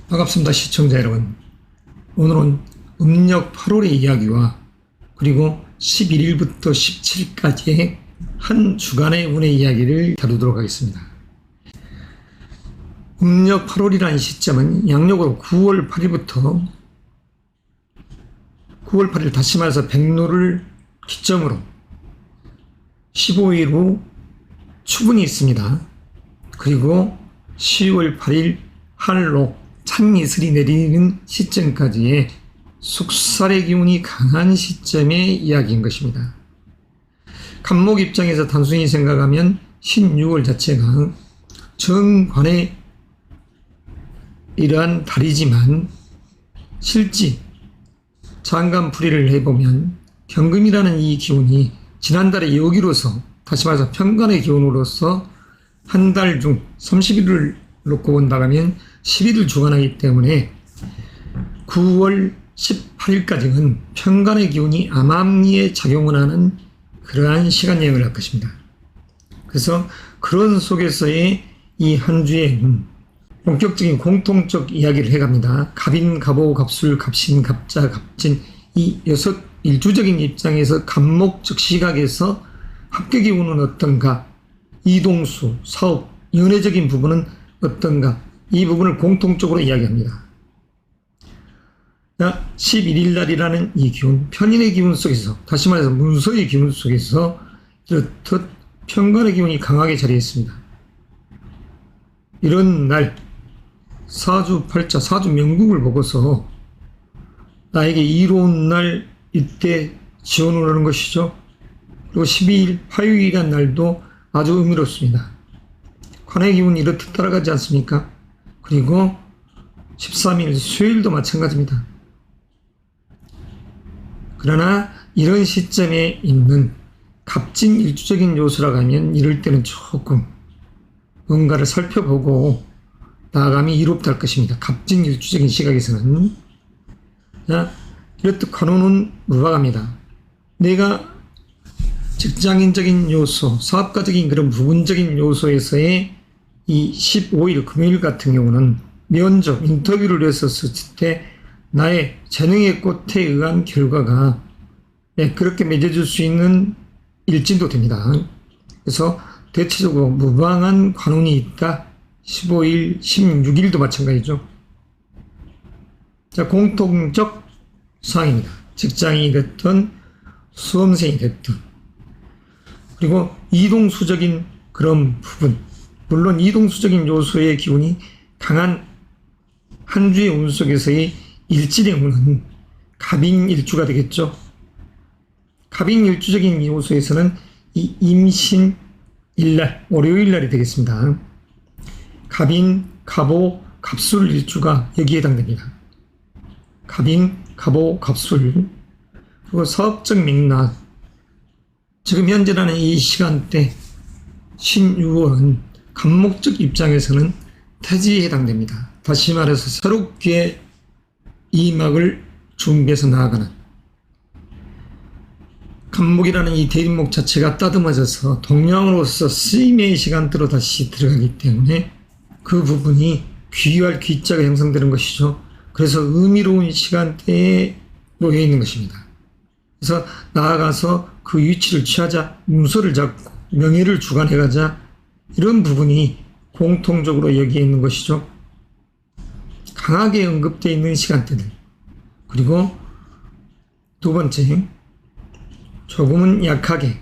반갑습니다, 시청자 여러분. 오늘은 음력 8월의 이야기와 그리고 11일부터 17일까지의 한 주간의 운의 이야기를 다루도록 하겠습니다. 음력 8월이라는 시점은 양력으로 9월 8일부터 9월 8일, 다시 말해서 백로를 기점으로 15일 후 추분이 있습니다. 그리고 10월 8일 하늘로 찬이슬이 내리는 시점까지의 속살의 기운이 강한 시점의 이야기인 것입니다. 간목 입장에서 단순히 생각하면 신유월 자체가 정관의 이러한 달이지만 실지 장간풀이를 해보면 경금이라는 이 기운이 지난달의 여기로서, 다시 말해서 편관의 기운으로서 한 달 중 30일을 놓고 본다면 10일을 주관하기 때문에 9월 18일까지는 편관의 기운이 암암리에 작용을 하는 그러한 시간 여행을 할 것입니다. 그래서 그런 속에서의 이 한 주의 본격적인 공통적 이야기를 해갑니다. 갑인, 갑오, 갑술, 갑신, 갑자, 갑진, 이 6 일주적인 입장에서 간목적 시각에서 합격의 운은 어떤가, 이동수, 사업, 연애적인 부분은 어떤가, 이 부분을 공통적으로 이야기합니다. 11일 날이라는 이 기운, 편인의 기운 속에서, 다시 말해서 문서의 기운 속에서 이렇듯 편관의 기운이 강하게 자리했습니다. 이런 날 사주 팔자, 사주 명국을 보고서 나에게 이로운 날 이때 지원을 하는 것이죠. 그리고 12일 화요일이란 날도 아주 의미롭습니다. 관의 기운이 이렇듯 따라가지 않습니까? 그리고 13일 수요일도 마찬가지입니다. 그러나 이런 시점에 있는 갑진 일주적인 요소라고 하면 이럴 때는 조금 뭔가를 살펴보고 나아감이 이롭다 할 것입니다. 갑진 일주적인 시각에서는. 이렇듯 관운은 무방합니다. 내가 직장인적인 요소, 사업가적인 그런 부분적인 요소에서의 이 15일 금요일 같은 경우는 면접, 인터뷰를 했었을 때 나의 재능의 꽃에 의한 결과가 그렇게 맺어줄 수 있는 일진도 됩니다. 그래서 대체적으로 무방한 관운이 있다. 15일, 16일도 마찬가지죠. 자, 공통적 사항입니다. 직장인이 됐든 수험생이 됐든. 그리고 이동수적인 그런 부분, 물론 이동수적인 요소의 기운이 강한 한 주의 운 속에서의 일진의 운은 갑인 일주가 되겠죠. 갑인 일주적인 요소에서는 이 임신 일날, 월요일 날이 되겠습니다. 갑인, 갑오, 갑술 일주가 여기에 해당됩니다. 갑인, 갑오, 갑술. 그리고 사업적 맥락, 지금 현재라는 이 시간대 신유월은 간목적 입장에서는 태지에 해당됩니다. 다시 말해서 새롭게 이막을 준비해서 나아가는, 간목이라는 이 대인목 자체가 따듬어져서 동량으로서 쓰임의 시간대로 다시 들어가기 때문에 그 부분이 귀할 귀자가 형성되는 것이죠. 그래서 의미로운 시간대에 놓여 있는 것입니다. 그래서 나아가서 그 위치를 취하자, 문서를 잡고 명예를 주관해가자, 이런 부분이 공통적으로 여기에 있는 것이죠. 강하게 언급되어 있는 시간대들. 그리고 두 번째, 조금은 약하게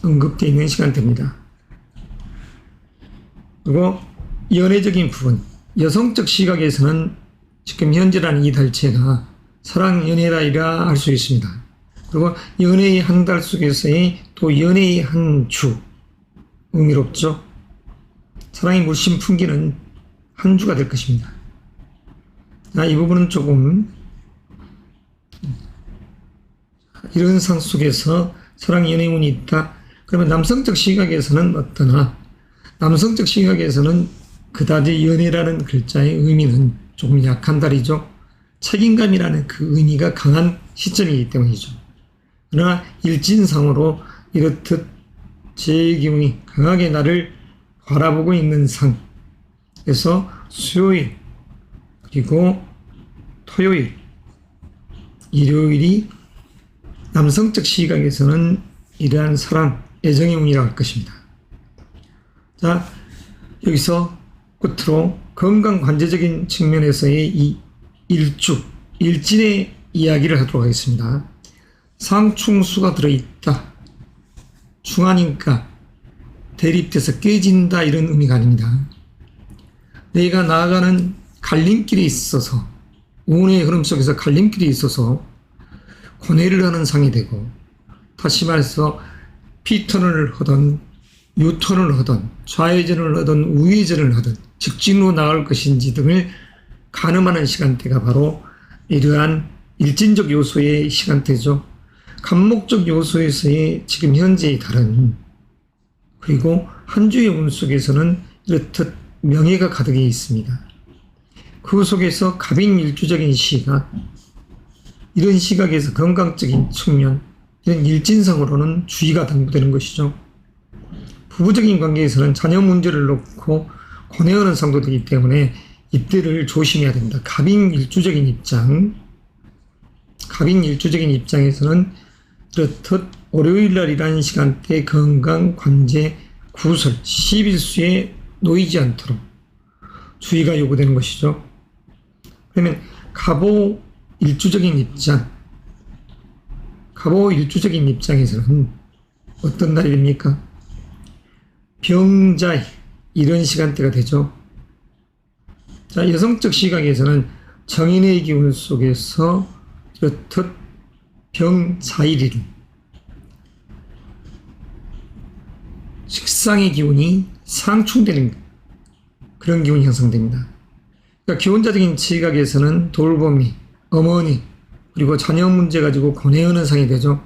언급되어 있는 시간대입니다. 그리고 연애적인 부분, 여성적 시각에서는 지금 현재라는 이 달체가 사랑 연애라이라 할 수 있습니다. 그리고 연애의 한 달 속에서의 또 연애의 한 주, 의미롭죠. 사랑의 물씬 풍기는 한 주가 될 것입니다. 이 부분은 조금 이런 상 속에서 사랑 연애 운이 있다. 그러면 남성적 시각에서는 어떠나, 남성적 시각에서는 그다지 연애라는 글자의 의미는 조금 약한 달이죠. 책임감이라는 그 의미가 강한 시점이기 때문이죠. 그러나 일진상으로 이렇듯 제 기운이 강하게 나를 바라보고 있는 상. 그래서 수요일, 그리고 토요일, 일요일이 남성적 시각에서는 이러한 사랑, 애정의 운이라고 할 것입니다. 자, 여기서 끝으로 건강 관제적인 측면에서의 이 일진의 이야기를 하도록 하겠습니다. 상충수가 들어있다. 중하니까 대립돼서 깨진다, 이런 의미가 아닙니다. 내가 나아가는 갈림길에 있어서, 운의 흐름 속에서 갈림길이 있어서 고뇌를 하는 상이 되고, 다시 말해서 P턴을 하든 U턴을 하든 좌회전을 하든 우회전을 하든 직진으로 나갈 것인지 등을 가늠하는 시간대가 바로 이러한 일진적 요소의 시간대죠. 간목적 요소에서의 지금 현재의 다른, 그리고 한 주의 운 속에서는 이렇듯 명예가 가득해 있습니다. 그 속에서 갑인일주적인 시각, 이런 시각에서 건강적인 측면, 이런 일진상으로는 주의가 당부되는 것이죠. 부부적인 관계에서는 자녀 문제를 놓고 고뇌하는 상도 되기 때문에 이때를 조심해야 됩니다. 갑인일주적인 입장에서는 이렇듯 월요일날이라는 시간대 건강, 관제, 구설, 11수에 놓이지 않도록 주의가 요구되는 것이죠. 그러면 갑오일주적인 입장에서는 어떤 날이 됩니까? 병자의 이런 시간대가 되죠. 자, 여성적 시각에서는 정인의 기운 속에서 이렇듯 병자일일, 식상의 기운이 상충되는 그런 기운이 형성됩니다. 그러니까 기혼자적인 시각에서는 돌보미, 어머니, 그리고 자녀 문제 가지고 고뇌하는 상이 되죠.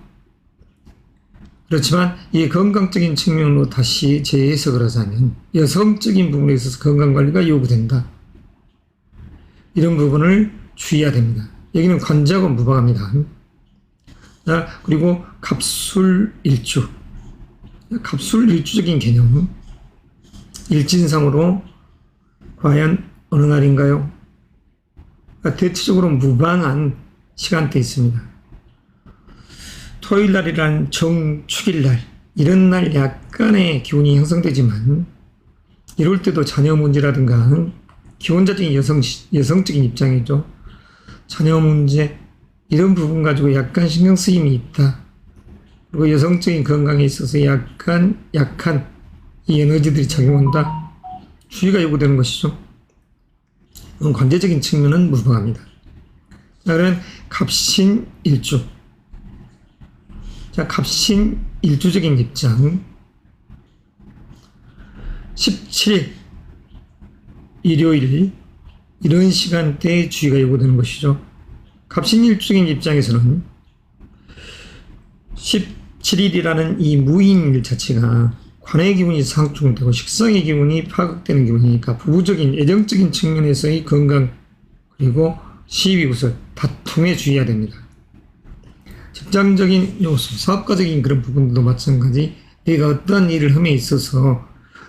그렇지만 이 건강적인 측면으로 다시 재해석을 하자면 여성적인 부분에 있어서 건강관리가 요구된다. 이런 부분을 주의해야 됩니다. 여기는 관제하고 무방합니다. 자, 그리고 갑술일주적인 개념, 일진상으로 과연 어느 날인가요? 그러니까 대체적으로 무방한 시간대에 있습니다. 토요일날이란 정축일날, 이런 날 약간의 기운이 형성되지만 이럴 때도 자녀 문제라든가 기혼자적인 여성적인 입장이죠. 자녀 문제, 이런 부분 가지고 약간 신경 쓰임이 있다. 그리고 여성적인 건강에 있어서 약간 약한 이 에너지들이 작용한다. 주의가 요구되는 것이죠. 관제적인 측면은 무방합니다. 자, 그러면 갑신일주. 자, 갑신일주적인 입장. 17일 일요일, 이런 시간대에 주의가 요구되는 것이죠. 갑신일주적인 입장에서는 17일이라는 이 무인일 자체가 관의 기운이 상충되고 식상의 기운이 파극되는 기운이니까 부부적인 애정적인 측면에서의 건강, 그리고 시비구설, 다툼에 주의해야 됩니다. 직장적인 요소, 사업가적인 그런 부분도 마찬가지, 내가 어떠한 일을 함에 있어서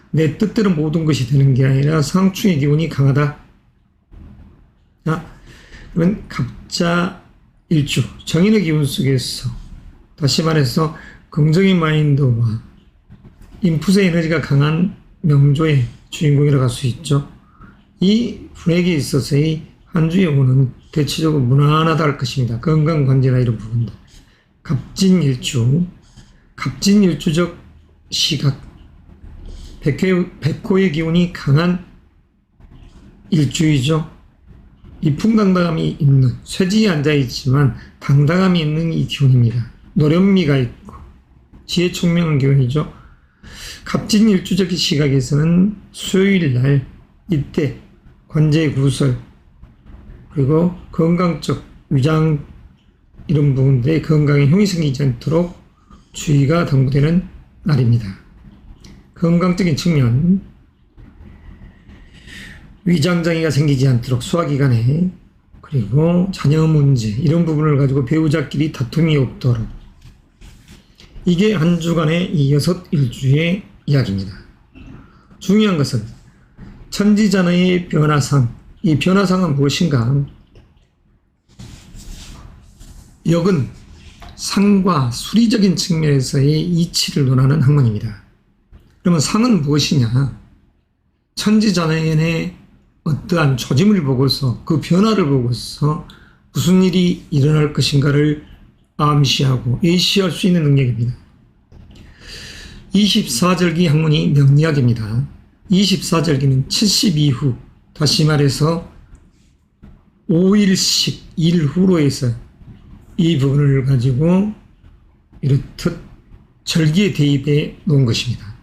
내 뜻대로 모든 것이 되는 게 아니라 상충의 기운이 강하다. 자, 그러면 갑자일주, 정인의 기운 속에서 다시 말해서 긍정의 마인드와 인풋의 에너지가 강한 명조의 주인공이라고 할 수 있죠. 이 분에게 있어서의 한 주의 운은 대체적으로 무난하다 할 것입니다. 건강관제나 이런 부분들. 갑진일주적 시각, 백호의 기운이 강한 일주이죠. 이풍당당함이 있는, 쇠지에 앉아있지만 당당함이 있는 이 기운입니다. 노련미가 있고 지혜 총명한 기운이죠. 갑진일주적 시각에서는 수요일날 이때 관제 구설, 그리고 건강적 위장 이런 부분들의 건강에 흉이 생기지 않도록 주의가 당부되는 날입니다. 건강적인 측면, 위장장애가 생기지 않도록 소화기관에, 그리고 자녀 문제 이런 부분을 가지고 배우자끼리 다툼이 없도록, 이게 한 주간의 이 6일주의 이야기입니다. 중요한 것은 천지자녀의 변화상 이 변화상은 무엇인가? 역은 상과 수리적인 측면에서의 이치를 논하는 학문입니다. 그러면 상은 무엇이냐? 천지자연의 어떠한 조짐을 보고서 그 변화를 보고서 무슨 일이 일어날 것인가를 암시하고 예시할 수 있는 능력입니다. 24절기 학문이 명리학입니다. 24절기는 70 이후, 다시 말해서 5일씩 일 후로 해서 이 부분을 가지고 이렇듯 절기에 대입해 놓은 것입니다.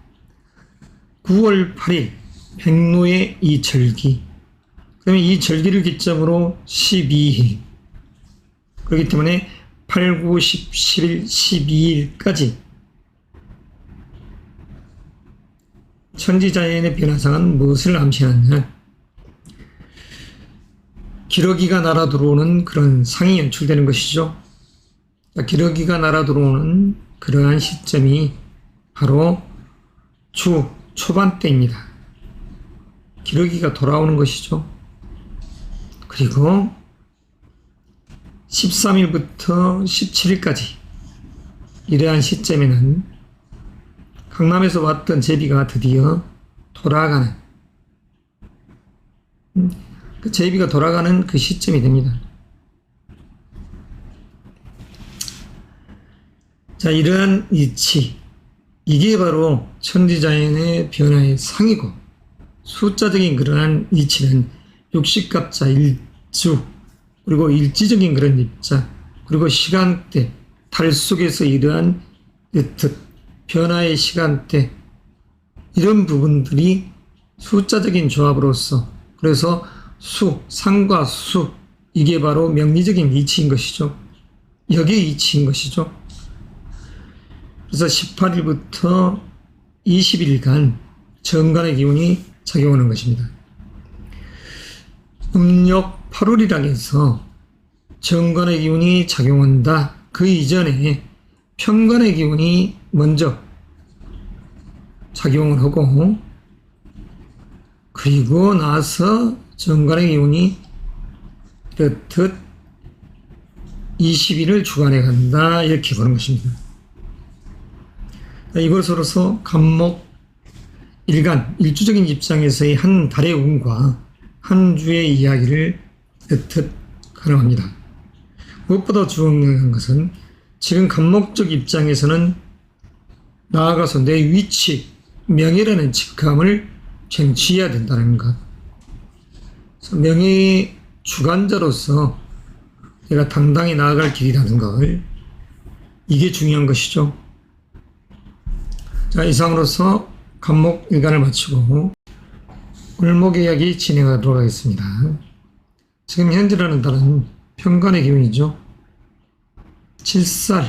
9월 8일 백로의 이 절기, 그다음에 이 절기를 기점으로 12일, 그렇기 때문에 8, 9, 10, 11, 12일까지 천지자연의 변화상은 무엇을 암시하느냐? 기러기가 날아 들어오는 그런 상이 연출되는 것이죠. 기러기가 날아 들어오는 그러한 시점이 바로 주 초반 때입니다. 기러기가 돌아오는 것이죠. 그리고 13일부터 17일까지 이러한 시점에는 강남에서 왔던 제비가 드디어 돌아가는, 그 제비가 돌아가는 그 시점이 됩니다. 자, 이러한 이치, 이게 바로 천지자연의 변화의 상이고, 숫자적인 그러한 이치는 육식갑자, 일주, 그리고 일지적인 그런 입자, 그리고 시간대, 달 속에서 이러한 변화의 시간대, 이런 부분들이 숫자적인 조합으로서, 그래서 상과 수, 이게 바로 명리적인 이치인 것이죠. 역의 이치인 것이죠. 그래서 18일부터 20일간 정관의 기운이 작용하는 것입니다. 음력 8월이라고 해서 정관의 기운이 작용한다. 그 이전에 편관의 기운이 먼저 작용을 하고, 그리고 나서 정관의 기운이 이렇듯 20일을 주관해 간다, 이렇게 보는 것입니다. 이것으로서 간목 일간, 일주적인 입장에서의 한 달의 운과 한 주의 이야기를 이렇듯 가능합니다. 무엇보다 중요한 것은 지금 간목적 입장에서는 나아가서 내 위치, 명예라는 직함을 쟁취해야 된다는 것. 명예의 주관자로서 내가 당당히 나아갈 길이라는 걸, 이게 중요한 것이죠. 자, 이상으로서 간목 일간을 마치고 을목 이야기 진행하도록 하겠습니다. 지금 현재라는 달은 편관의 기운이죠. 7살,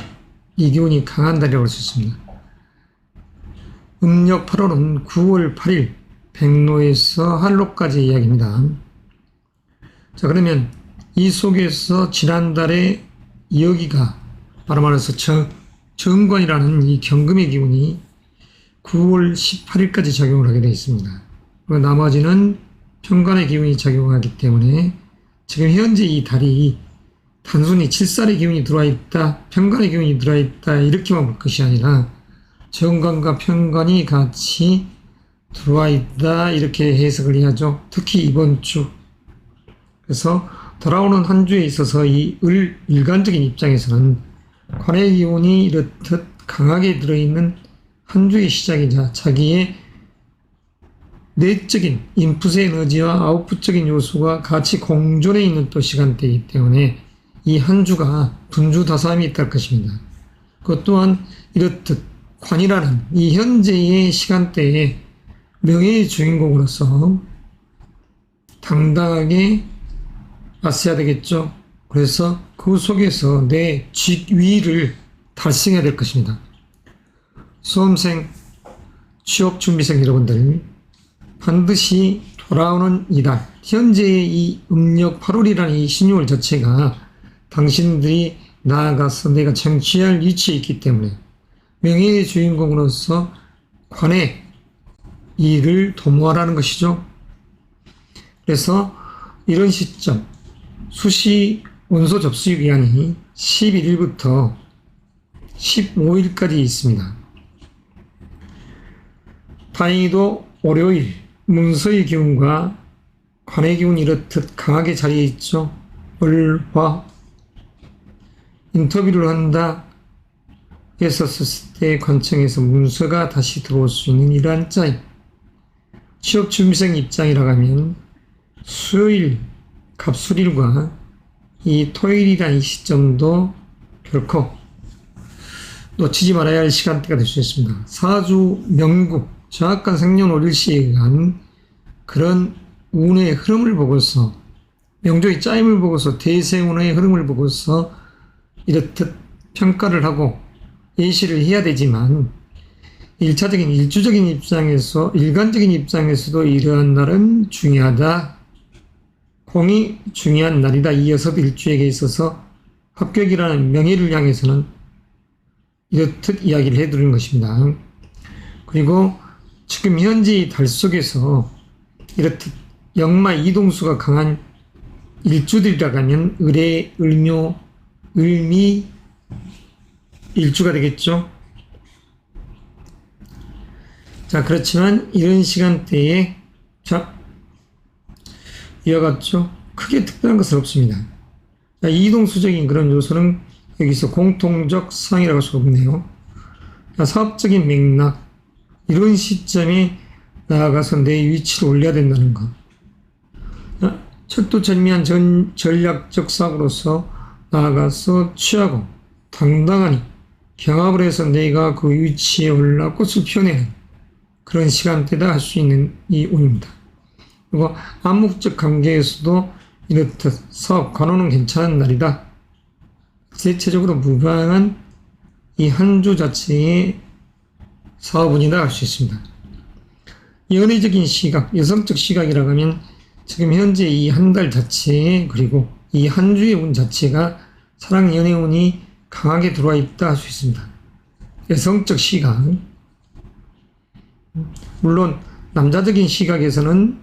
이 기운이 강한 달이라고 할 수 있습니다. 음력 8월은 9월 8일 백로에서 한로까지 이야기입니다. 자, 그러면 이 속에서 지난달에 여기가 바로 말해서 정관이라는 이 경금의 기운이 9월 18일까지 작용을 하게 되어 있습니다. 그리고 나머지는 편관의 기운이 작용하기 때문에 지금 현재 이 달이 단순히 7살의 기운이 들어와 있다, 편관의 기운이 들어와 있다, 이렇게만 볼 것이 아니라 정관과 편관이 같이 들어와 있다, 이렇게 해석을 해야죠. 특히 이번 주. 그래서 돌아오는 한 주에 있어서 이 일간적인 입장에서는 관의 기운이 이렇듯 강하게 들어있는 한 주의 시작이자 자기의 내적인 인풋의 에너지와 아웃풋적인 요소가 같이 공존해 있는 또 시간대이기 때문에 이 한 주가 분주다사함이 있다는 것입니다. 그것 또한 이렇듯 관이라는 이 현재의 시간대에 명예의 주인공으로서 당당하게 맞서야 되겠죠. 그래서 그 속에서 내 직위를 달성해야 될 것입니다. 수험생, 취업준비생 여러분들, 반드시 돌아오는 이달, 현재의 이 음력 8월이라는 이 신유월 자체가 당신들이 나아가서 내가 쟁취할 위치에 있기 때문에 명예의 주인공으로서 관의 일을 도모하라는 것이죠. 그래서 이런 시점, 수시 원소 접수 기간이 11일부터 15일까지 있습니다. 다행히도 월요일 문서의 기운과 관의 기운이 이렇듯 강하게 자리해 있죠. 월, 화. 인터뷰를 한다 했었을 때 관청에서 문서가 다시 들어올 수 있는 이러한 짜임. 취업준비생 입장이라고 하면 수요일, 갑술일과 이 토요일이라는 이 시점도 결코 놓치지 말아야 할 시간대가 될 수 있습니다. 사주, 명구, 정확한 생년월일시에 의한 그런 운의 흐름을 보고서, 명조의 짜임을 보고서, 대세운의 흐름을 보고서 이렇듯 평가를 하고 예시를 해야 되지만, 일차적인 일주적인 입장에서, 일간적인 입장에서도 이러한 날은 중요하다. 공이 중요한 날이다. 이 6일주에게 있어서 합격이라는 명예를 향해서는 이렇듯 이야기를 해드리는 것입니다. 그리고 지금 현재 달 속에서 이렇듯 역마 이동수가 강한 일주들이라고 하면 을의, 을묘, 을미 일주가 되겠죠. 자, 그렇지만 이런 시간대에 이와 같죠. 크게 특별한 것은 없습니다. 자, 이동수적인 그런 요소는 여기서 공통적 사항이라고 할 수 없네요. 자, 사업적인 맥락, 이런 시점에 나아가서 내 위치를 올려야 된다는 것. 철두철미한 전략적 사고로서 나아가서 취하고 당당하니 경합을 해서 내가 그 위치에 올라 꽃을 피워내는 그런 시간대다 할 수 있는 이 운입니다. 그리고 암묵적 관계에서도 이렇듯 사업 관호는 괜찮은 날이다. 대체적으로 무방한 이 한 주 자체의 사업운이다 할 수 있습니다. 연애적인 시각, 여성적 시각이라고 하면 지금 현재 이 한 달 자체에, 그리고 이 한 주의 운 자체가 사랑 연애운이 강하게 들어와 있다 할 수 있습니다. 여성적 시각. 물론 남자적인 시각에서는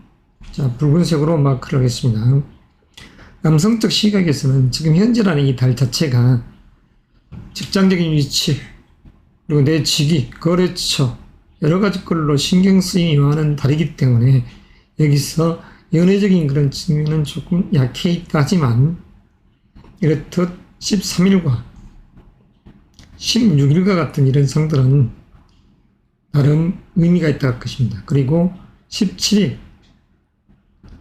자, 붉은색으로 마크를 하겠습니다. 남성적 시각에서는 지금 현재라는 이 달 자체가 직장적인 위치, 그리고 내 직위, 거래처, 여러 가지 걸로 신경 쓰임이 많은 달이기 때문에 여기서 연애적인 그런 측면은 조금 약해 있다 하지만, 이렇듯 13일과 16일과 같은 이런 상들은 나름 의미가 있다 할 것입니다. 그리고 17일,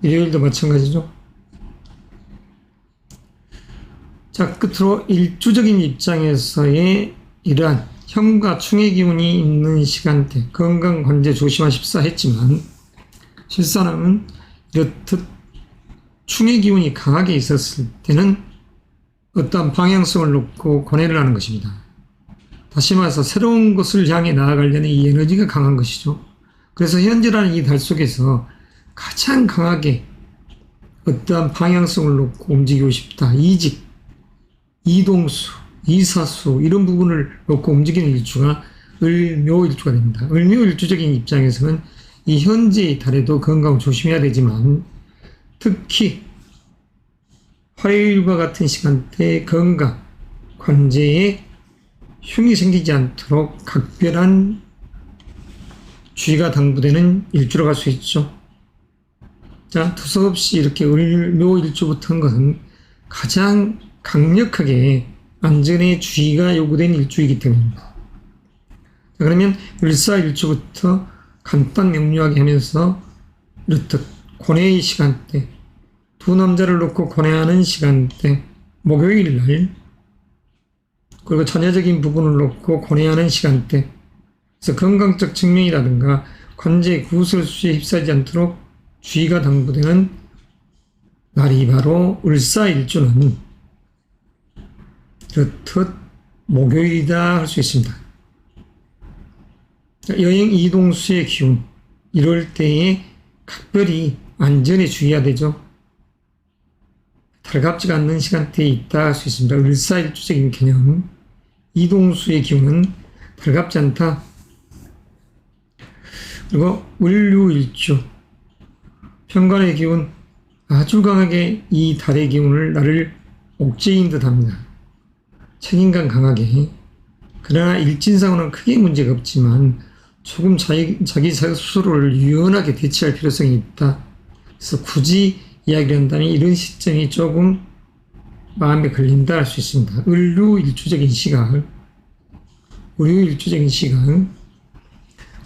일요일도 마찬가지죠. 자, 끝으로 일주적인 입장에서의 이러한 형과 충의 기운이 있는 시간대, 건강 관제 조심하십사 했지만, 실상은 이렇듯 충의 기운이 강하게 있었을 때는 어떠한 방향성을 놓고 권해를 하는 것입니다. 다시 말해서 새로운 것을 향해 나아가려는 이 에너지가 강한 것이죠. 그래서 현재라는 이 달 속에서 가장 강하게 어떠한 방향성을 놓고 움직이고 싶다. 이직, 이동수, 이사수 이런 부분을 놓고 움직이는 일주가 을묘일주가 됩니다. 을묘일주적인 입장에서는 이 현재의 달에도 건강 조심해야 되지만, 특히 화요일과 같은 시간대에 건강, 관제에 흉이 생기지 않도록 각별한 주의가 당부되는 일주로 갈 수 있죠. 자, 두서없이 이렇게 을묘일주부터 한 것은 가장 강력하게 안전에 주의가 요구된 일주이기 때문입니다. 자, 그러면 을사일주부터 간단 명료하게 하면서 이렇듯 고뇌의 시간대, 두 남자를 놓고 고뇌하는 시간대, 목요일 날, 그리고 자녀적인 부분을 놓고 고뇌하는 시간대, 그래서 건강적 측면이라든가 관제 구설수에 휩싸이지 않도록 주의가 당부되는 날이 바로 을사일주는 이렇듯 목요일이다 할 수 있습니다. 여행 이동수의 기운, 이럴 때에 각별히 안전에 주의해야 되죠. 달갑지가 않는 시간대에 있다 할 수 있습니다. 을사일주적인 개념, 이동수의 기운은 달갑지 않다. 그리고 을류일주, 편관의 기운 아주 강하게 이 달의 기운을 나를 옥죄인 듯 합니다. 책임감 강하게. 그러나 일진상으로는 크게 문제가 없지만 조금 자기 스스로를 유연하게 대처할 필요성이 있다. 그래서 굳이 이야기를 한다면 이런 시점이 조금 마음에 걸린다 할 수 있습니다. 을류일주적인 시각,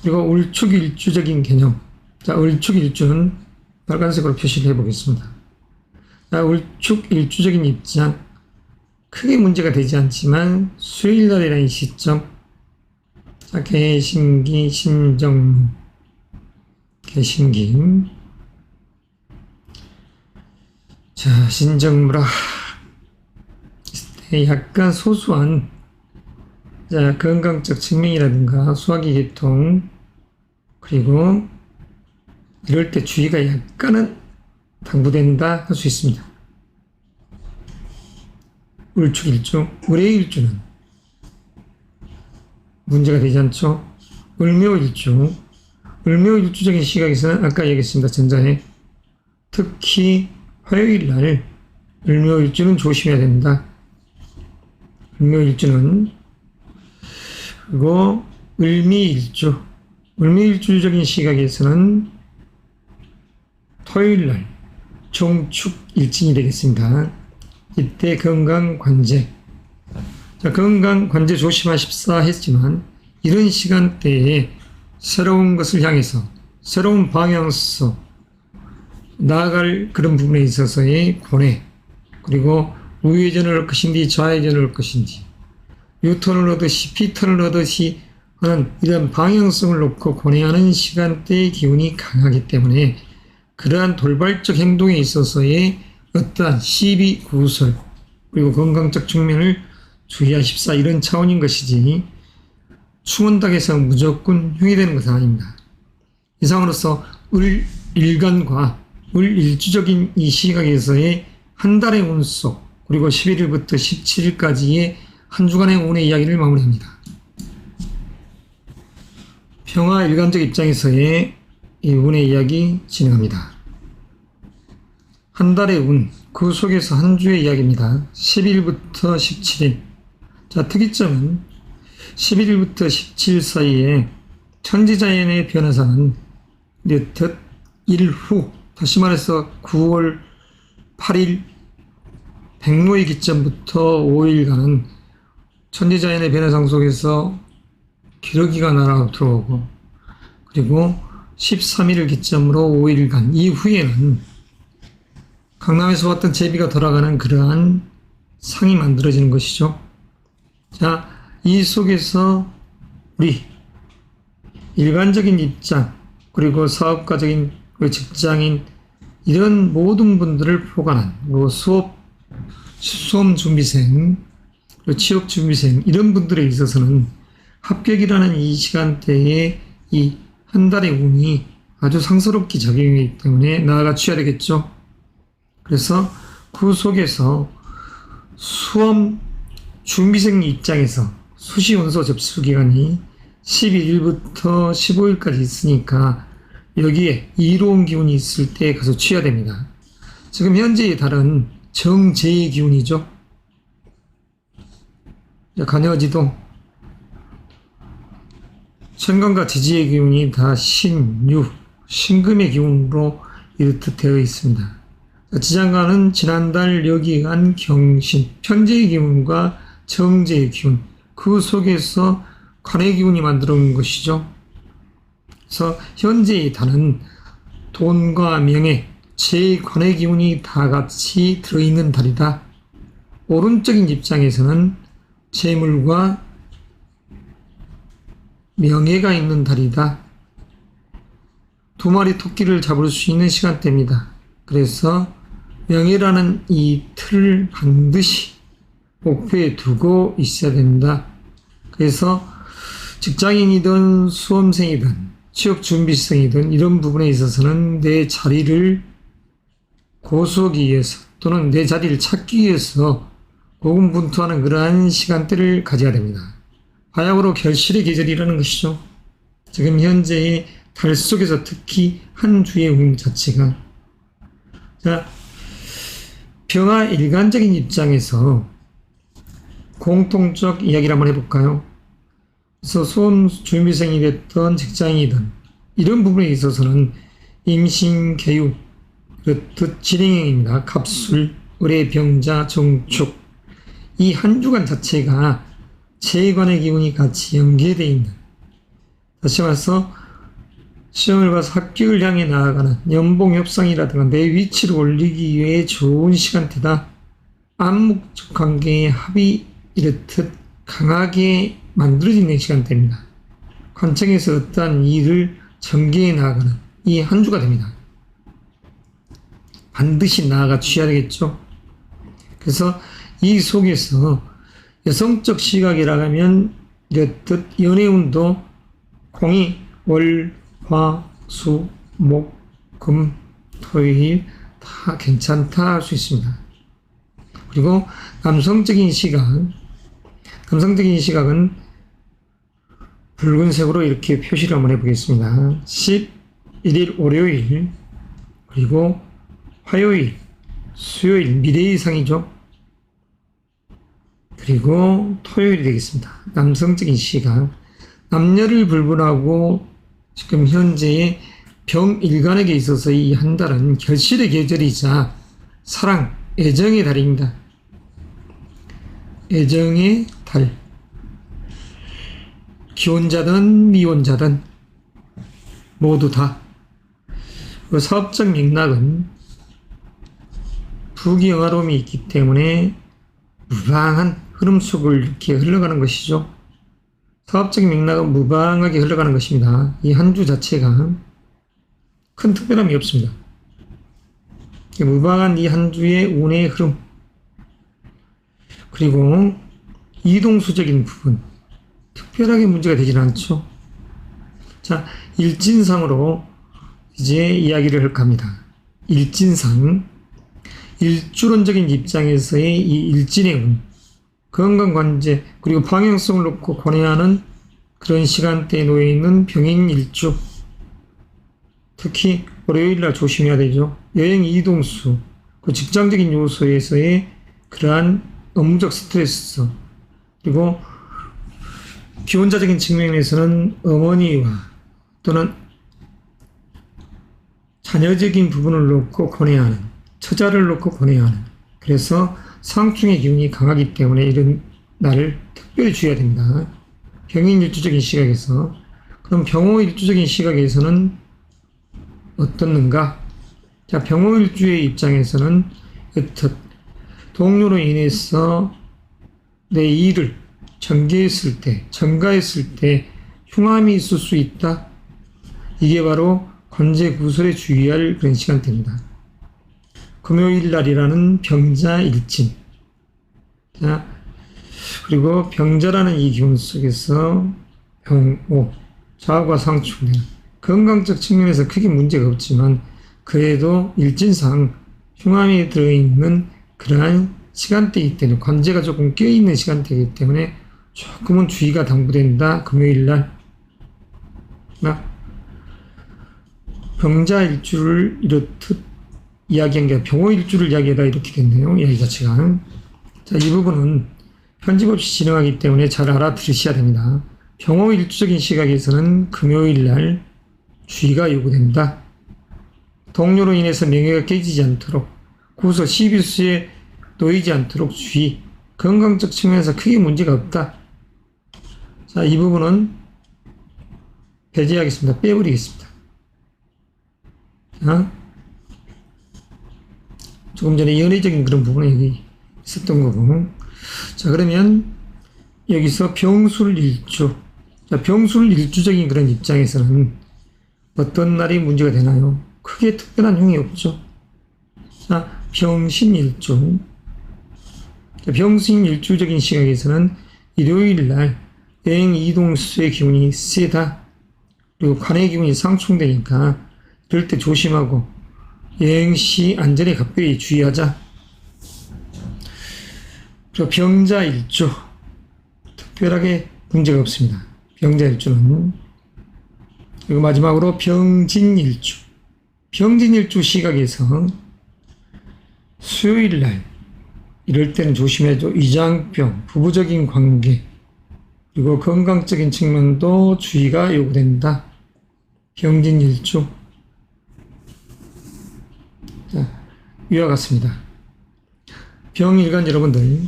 그리고 울축일주적인 개념. 자, 울축일주는 빨간색으로 표시를 해보겠습니다. 자, 울축일주적인 입장, 크게 문제가 되지 않지만 수요일날이라는 시점, 자, 개신기, 신정무, 개신기, 자, 신정무라. 약간 소소한, 자, 건강적 측면이라든가 소화기 계통, 그리고 이럴 때 주의가 약간은 당부된다 할 수 있습니다. 울축일주, 을해일주는 문제가 되지 않죠. 을묘일주적인 시각에서는 아까 얘기했습니다. 전자에 특히 화요일날 을묘일주는 조심해야 된다. 을묘일주는, 그리고 을미일주적인 시각에서는 토요일날 종축일진이 되겠습니다. 이때 건강관제, 자, 건강관제 조심하십사 했지만 이런 시간대에 새로운 것을 향해서 새로운 방향성 나아갈 그런 부분에 있어서의 고뇌, 그리고 우회전을 할 것인지 좌회전을 할 것인지 U턴을 하듯이 P턴을 하듯이 하는 이런 방향성을 놓고 고뇌하는 시간대의 기운이 강하기 때문에 그러한 돌발적 행동에 있어서의 어떠한 시비, 구설, 그리고 건강적 측면을 주의하십사 이런 차원인 것이지 충원닭에서 무조건 흉이 되는 것은 아닙니다. 이상으로서 을일간과 을일주적인 이 시각에서의 한 달의 운 속, 그리고 11일부터 17일까지의 한 주간의 운의 이야기를 마무리합니다. 평화 일간적 입장에서의 이 운의 이야기 진행합니다. 한 달의 운, 그 속에서 한 주의 이야기입니다. 10일부터 17일. 자, 특이점은 11일부터 17일 사이에 천지자연의 변화상은 몇 일후, 다시 말해서 9월 8일 백로의 기점부터 5일간은 천지자연의 변화상 속에서 기러기가 날아 들어오고, 그리고 13일을 기점으로 5일간 이후에는 강남에서 왔던 제비가 돌아가는 그러한 상이 만들어지는 것이죠. 자, 이 속에서 우리 일반적인 입장, 그리고 사업가적인 직장인 이런 모든 분들을 포괄한 수험 준비생, 취업 준비생 이런 분들에 있어서는 합격이라는 이 시간대에 이 한 달의 운이 아주 상스럽게 작용이기 때문에 나아가 취해야 되겠죠. 그래서 그 속에서 수험 준비생 입장에서 수시원서 접수 기간이 11일부터 15일까지 있으니까 여기에 이로운 기운이 있을 때 가서 취해야 됩니다. 지금 현재의 달은 정제의 기운이죠. 간여지도 천간과 지지의 기운이 다 신금의 기운으로 이렇듯 되어 있습니다. 지장간은 지난달 여기간 경신, 편재의 기운과 정제의 기운, 그 속에서 간의 기운이 만들어 온 것이죠. 그래서 현재의 달은 돈과 명예, 제 관의 기운이 다 같이 들어있는 달이다. 오른쪽인 입장에서는 재물과 명예가 있는 달이다. 두 마리 토끼를 잡을 수 있는 시간대입니다. 그래서 명예라는 이 틀을 반드시 목표에 두고 있어야 된다. 그래서 직장인이든 수험생이든 취업준비생이든 이런 부분에 있어서는 내 자리를 고수하기 위해서 또는 내 자리를 찾기 위해서 고군분투하는 그러한 시간대를 가져야 됩니다. 바야흐로 결실의 계절이라는 것이죠. 지금 현재의 달 속에서 특히 한 주의 운 자체가 자, 병화 일간적인 입장에서 공통적 이야기를 한번 해볼까요? 그래서 수험 준비생이 됐던 직장이든 이런 부분에 있어서는 임신, 교육, 그렇듯 진행형입니다. 갑술, 을의 병자, 정축 이 한 주간 자체가 재관의 기운이 같이 연계되어 있는, 다시 말해서 시험을 봐서 합격을 향해 나아가는 연봉 협상이라든가 내 위치를 올리기 위해 좋은 시간대다. 암묵적 관계의 합이 이렇듯 강하게 만들어지는 시간대입니다. 관청에서 어떠한 일을 전개해 나아가는 이 한 주가 됩니다. 반드시 나아가 주셔야 되겠죠. 그래서 이 속에서 여성적 시각이라 하면 이렇듯 연애운도 공이 월, 화, 수, 목, 금, 토일 다 괜찮다 할 수 있습니다. 그리고 남성적인 시각은 붉은색으로 이렇게 표시를 한번 해보겠습니다. 11일 월요일, 그리고 화요일, 수요일 미래의 상이죠. 그리고 토요일이 되겠습니다. 남성적인 시각, 남녀를 불문하고 지금 현재의 병일간에게 있어서 이 한 달은 결실의 계절이자 사랑, 애정의 달입니다. 애정의 달. 기혼자든 미혼자든 모두 다. 그 사업적 맥락은 부귀영화로움이 있기 때문에 무방한 흐름 속을 이렇게 흘러가는 것이죠. 사업적인 맥락은 무방하게 흘러가는 것입니다. 이 한 주 자체가 큰 특별함이 없습니다. 무방한 이 한 주의 운의 흐름, 그리고 이동수적인 부분 특별하게 문제가 되지는 않죠. 자, 일진상으로 이제 이야기를 할까 합니다. 일진상, 일주론적인 입장에서의 이 일진의 운, 건강관제 그리고 방향성을 놓고 고뇌하는 그런 시간대에 놓여있는 병인일주, 특히 월요일날 조심해야 되죠. 여행 이동수, 그 직장적인 요소에서의 그러한 업무적 스트레스, 그리고 기혼자적인 측면에서는 어머니와 또는 자녀적인 부분을 놓고 고뇌하는, 처자를 놓고 고뇌하는, 그래서 상충의 기운이 강하기 때문에 이런 날을 특별히 주의해야 됩니다. 병인일주적인 시각에서. 그럼 병호일주적인 시각에서는 어떻는가? 자, 병호일주의 입장에서는 여튼 동료로 인해서 내 일을 전개했을 때, 전가했을 때 흉함이 있을 수 있다. 이게 바로 관제구설에 주의할 그런 시간대입니다. 금요일 날이라는 병자일진. 자, 그리고 병자라는 이 기운 속에서 병오, 좌우가 상충되는 건강적 측면에서 크게 문제가 없지만 그래도 일진상 흉함이 들어있는 그러한 시간대이기 때문에, 관제가 조금 껴있는 시간대이기 때문에 조금은 주의가 당부된다. 금요일 날. 병자일주를 이렇듯 이야기한 게 병호일주를 이야기하다 이렇게 됐네요. 이야기 자체가. 자, 이 부분은 편집 없이 진행하기 때문에 잘 알아들으셔야 됩니다. 병호일주적인 시각에서는 금요일날 주의가 요구된다. 동료로 인해서 명예가 깨지지 않도록, 구서 시비수에 놓이지 않도록 주의. 건강적 측면에서 크게 문제가 없다. 자, 이 부분은 배제하겠습니다. 빼버리겠습니다. 자, 조금 전에 연애적인 그런 부분이 여기 있었던 거고. 자, 그러면 여기서 병술일주. 자, 병술일주적인 그런 입장에서는 어떤 날이 문제가 되나요? 크게 특별한 흉이 없죠. 자, 병신일주. 자, 병신일주적인 시각에서는 일요일 날 여행 이동수의 기운이 세다. 그리고 관의 기운이 상충되니까 이럴 때 조심하고 여행 시 안전에 각별히 주의하자. 그리고 병자일주. 특별하게 문제가 없습니다. 병자일주는. 그리고 마지막으로 병진일주. 병진일주 시각에서 수요일 날 이럴 때는 조심해줘. 위장병, 부부적인 관계, 그리고 건강적인 측면도 주의가 요구된다. 병진일주. 자, 위와 같습니다. 병일간 여러분들,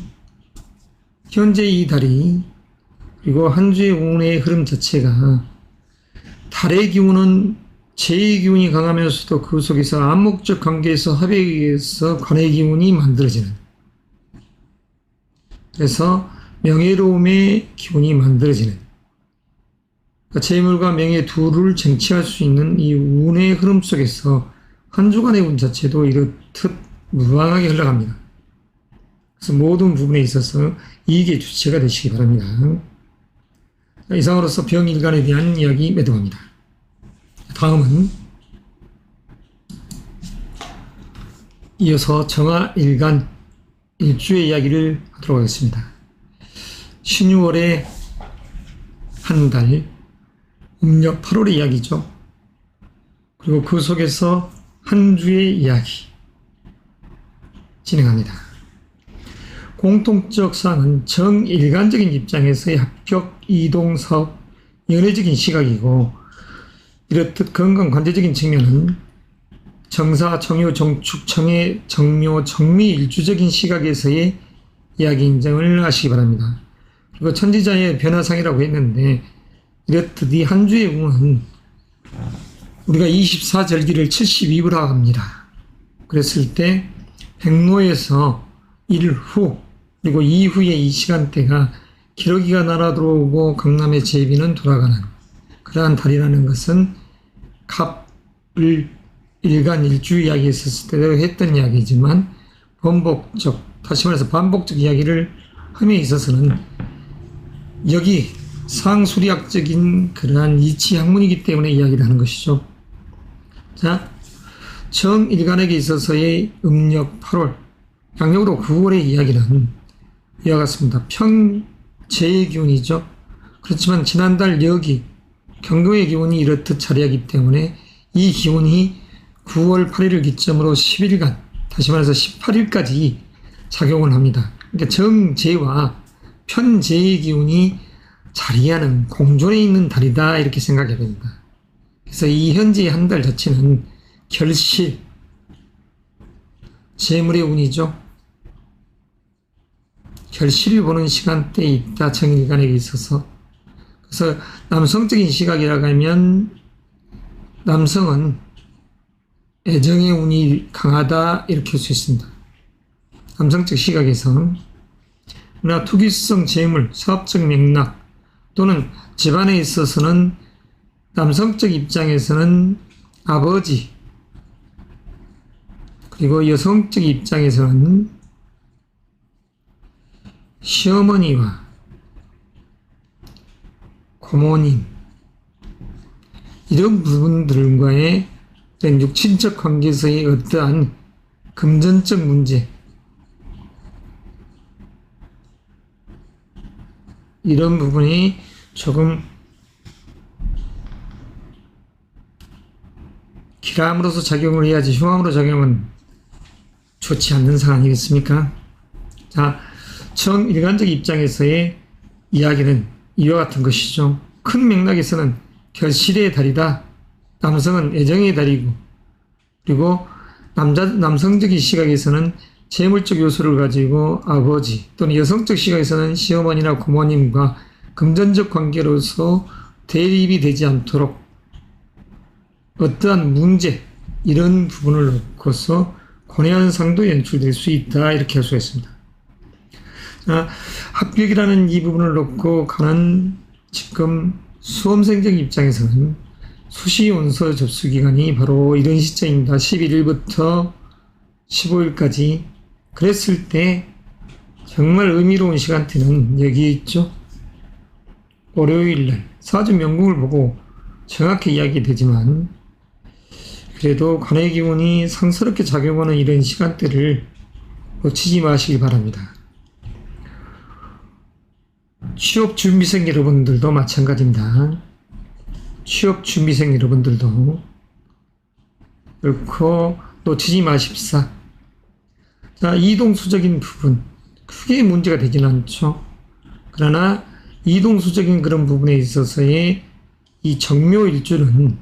현재 이 달이 그리고 한 주의 운의 흐름 자체가 달의 기운은 제2 기운이 강하면서도 그 속에서 암목적 관계에서 합에 의해서 관의 기운이 만들어지는, 그래서 명예로움의 기운이 만들어지는, 그러니까 재물과 명예 둘을 쟁취할 수 있는 이 운의 흐름 속에서 한 주간의 운 자체도 이렇듯 무방하게 흘러갑니다. 그래서 모든 부분에 있어서 이익의 주체가 되시기 바랍니다. 이상으로서 병일간에 대한 이야기 매도합니다. 다음은 이어서 정화일간 일주의 이야기를 하도록 하겠습니다. 신유월의 한 달, 음력 8월의 이야기죠. 그리고 그 속에서 한 주의 이야기 진행합니다. 공통적 사항은 정일간적인 입장에서의 합격, 이동, 사업, 연애적인 시각이고, 이렇듯 건강 관계적인 측면은 정사, 정유, 정축, 정해, 정묘, 정미 일주적인 시각에서의 이야기 인정을 하시기 바랍니다. 그리고 천지자의 변화상이라고 했는데, 이렇듯 이 한 주의 운은 우리가 24절기를 72부라 합니다. 그랬을 때 백로에서 일후 그리고 이후의 이 시간대가 기러기가 날아 들어오고 강남의 제비는 돌아가는 그러한 달이라는 것은 갑을 일간 일주 이야기 있었을 때도 했던 이야기지만 다시 말해서 반복적 이야기를 함에 있어서는 여기 상수리학적인 그러한 이치 학문이기 때문에 이야기를 하는 것이죠. 자, 정일간에게 있어서의 음력 8월, 양력으로 9월의 이야기는 이와 같습니다. 평제의 기운이죠. 그렇지만 지난달 여기 경금의 기운이 이렇듯 자리하기 때문에 이 기운이 9월 8일을 기점으로 10일간, 다시 말해서 18일까지 작용을 합니다. 그러니까 정제와 편제의 기운이 자리하는 공존에 있는 달이다, 이렇게 생각해야 됩니다. 그래서 이 현재 한 달 자체는 결실, 재물의 운이죠. 결실을 보는 시간대에 있다, 정일간에게 있어서. 그래서 남성적인 시각이라고 하면 남성은 애정의 운이 강하다, 이렇게 할 수 있습니다. 남성적 시각에서. 그러나 투기성 재물, 사업적 맥락 또는 집안에 있어서는 남성적 입장에서는 아버지, 그리고 여성적 입장에서는 시어머니와 고모님, 이런 부분들과의 육친적 관계에서의 어떠한 금전적 문제, 이런 부분이 조금 기람으로서 작용을 해야지 흉함으로 작용은 좋지 않는 상황이겠습니까? 자, 정일간적 입장에서의 이야기는 이와 같은 것이죠. 큰 맥락에서는 결실의 달이다. 남성은 애정의 달이고, 그리고 남성적인 시각에서는 재물적 요소를 가지고 아버지, 또는 여성적 시각에서는 시어머니나 고모님과 금전적 관계로서 대립이 되지 않도록 어떠한 문제, 이런 부분을 놓고서 고뇌한 상도 연출될 수 있다, 이렇게 할 수가 있습니다. 합격이라는 이 부분을 놓고 가는 지금 수험생적 입장에서는 수시 원서 접수 기간이 바로 이런 시점입니다. 11일부터 15일까지. 그랬을 때 정말 의미로운 시간대는 여기에 있죠. 월요일날 사주 명궁을 보고 정확히 이야기되지만, 그래도 관의 기운이 상스럽게 작용하는 이런 시간대를 놓치지 마시기 바랍니다. 취업 준비생 여러분들도 마찬가지입니다. 취업 준비생 여러분들도 결코 놓치지 마십사. 자, 이동수적인 부분 크게 문제가 되지는 않죠. 그러나 이동수적인 그런 부분에 있어서의 이 정묘일주는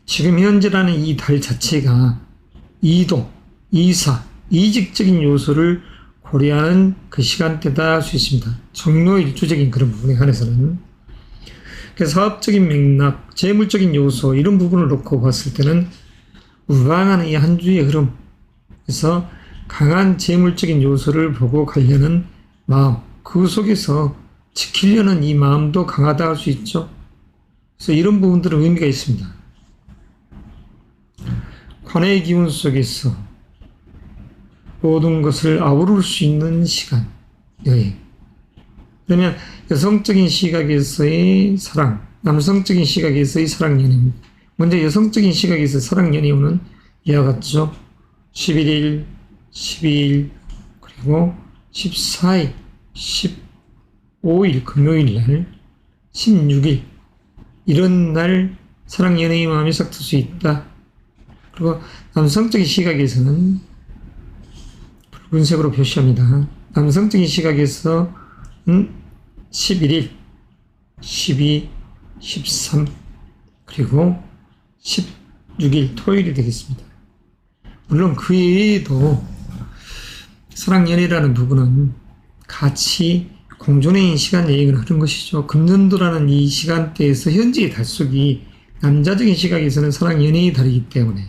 지금 현재라는 이 달 자체가 이동, 이사, 이직적인 요소를 고려하는 그 시간대다 할 수 있습니다. 정묘일주적인 그런 부분에 관해서는. 그래서 사업적인 맥락, 재물적인 요소 이런 부분을 놓고 봤을 때는 우방하는 이 한 주의 흐름, 그래서 강한 재물적인 요소를 보고 가려는 마음, 그 속에서 지키려는 이 마음도 강하다 할 수 있죠. 그래서 이런 부분들은 의미가 있습니다. 관의 기운 속에서 모든 것을 아우를 수 있는 시간, 여행. 그러면 여성적인 시각에서의 사랑, 남성적인 시각에서의 사랑 연애. 먼저 여성적인 시각에서 사랑 연애운은 이와 같죠. 11일, 12일, 그리고 14일, 15일 금요일 날, 16일 이런 날 사랑 연애의 마음이 싹 틀 수 있다. 그리고 남성적인 시각에서는 붉은색으로 표시합니다. 남성적인 시각에서 11일, 12, 13, 그리고 16일 토요일이 되겠습니다. 물론 그 외에도 사랑연애라는 부분은 같이 공존에 있는 시간 여행을 하는 것이죠. 금년도라는 이 시간대에서 현재의 달속이 남자적인 시각에서는 사랑연애의 달이기 때문에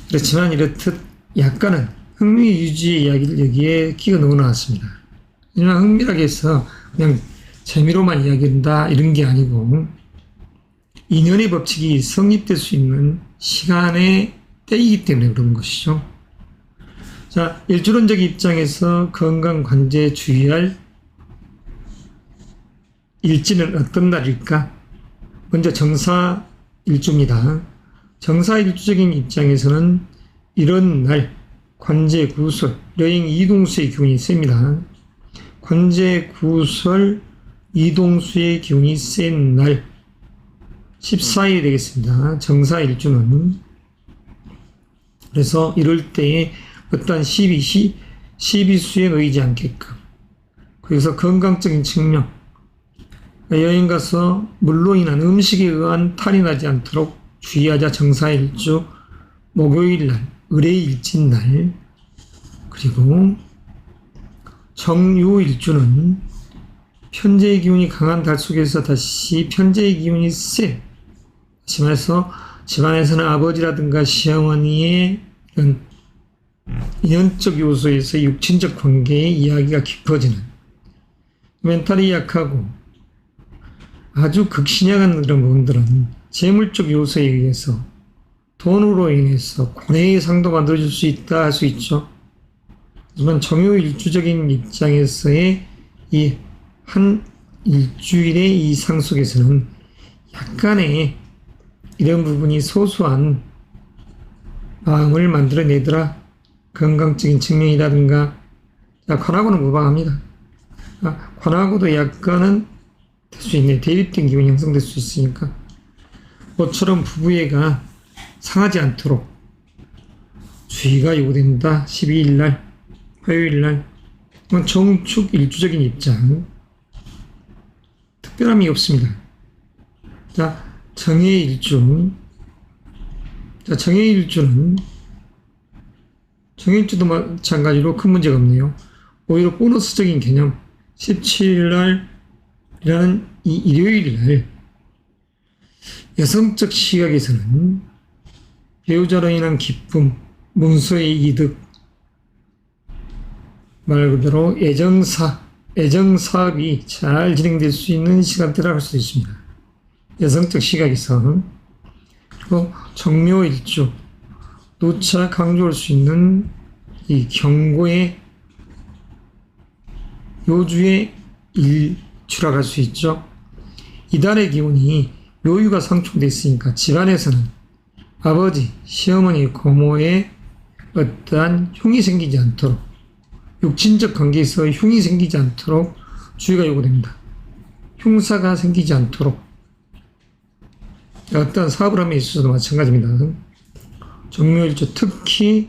그렇지만 이렇듯 약간은 흥미 유지의 이야기를 여기에 끼워 넣어 놨습니다. 하지만 흥미라고 해서 그냥 재미로만 이야기한다 이런 게 아니고 인연의 법칙이 성립될 수 있는 시간의 때이기 때문에 그런 것이죠. 자, 일주론적 입장에서 건강 관제에 주의할 일지는 어떤 날일까? 먼저 정사일주입니다. 정사일주적인 입장에서는 이런 날 관제, 구설, 여행, 이동수의 기운이 셉니다. 관제, 구설, 이동수의 기운이 센 날 14일이 되겠습니다. 정사일주는. 그래서 이럴 때에 어떠한 시비수에 놓이지 않게끔, 그래서 건강적인 측면, 여행 가서 물로 인한 음식에 의한 탈이 나지 않도록 주의하자. 정사일주, 목요일날, 의뢰일진날, 그리고 정유일주는 편재의 기운이 강한 달 속에서 다시 편재의 기운이 센, 다시 말해서 집안에서는 아버지라든가 시어머니의 이런 인연적 요소에서 육친적 관계의 이야기가 깊어지는, 멘탈이 약하고 아주 극신약한 그런 부분들은 재물적 요소에 의해서 돈으로 인해서 고뇌의 상도 만들어줄 수 있다 할 수 있죠. 하지만 정요일주적인 입장에서의 이 한 일주일의 이 상속에서는 약간의 이런 부분이 소소한 마음을 만들어내더라. 건강적인 측면이라든가, 관하고는 무방합니다. 관하고도 약간은 될 수 있네. 대립된 기분이 형성될 수 있으니까. 모처럼 부부애가 상하지 않도록 주의가 요구된다. 12일날, 화요일날. 정축 일주적인 입장. 특별함이 없습니다. 자, 정해일주. 자, 정해일주는 정해일주도 마찬가지로 큰 문제가 없네요. 오히려 보너스적인 개념. 17일날이라는 이 일요일날 여성적 시각에서는 배우자로 인한 기쁨, 문서의 이득, 말 그대로 애정사업이 잘 진행될 수 있는 시간대라 할 수 있습니다. 여성적 시각에서. 그리고 정묘일주, 누차 강조할 수 있는 이 경고의 요주의 일주라고 할 수 있죠. 이달의 기운이 묘유가 상충되어 있으니까 집안에서는 아버지, 시어머니, 고모의 어떠한 흉이 생기지 않도록, 육친적 관계에서 흉이 생기지 않도록 주의가 요구됩니다. 흉사가 생기지 않도록. 어떠한 사업을 함에 있어서도 마찬가지입니다. 정묘일주, 특히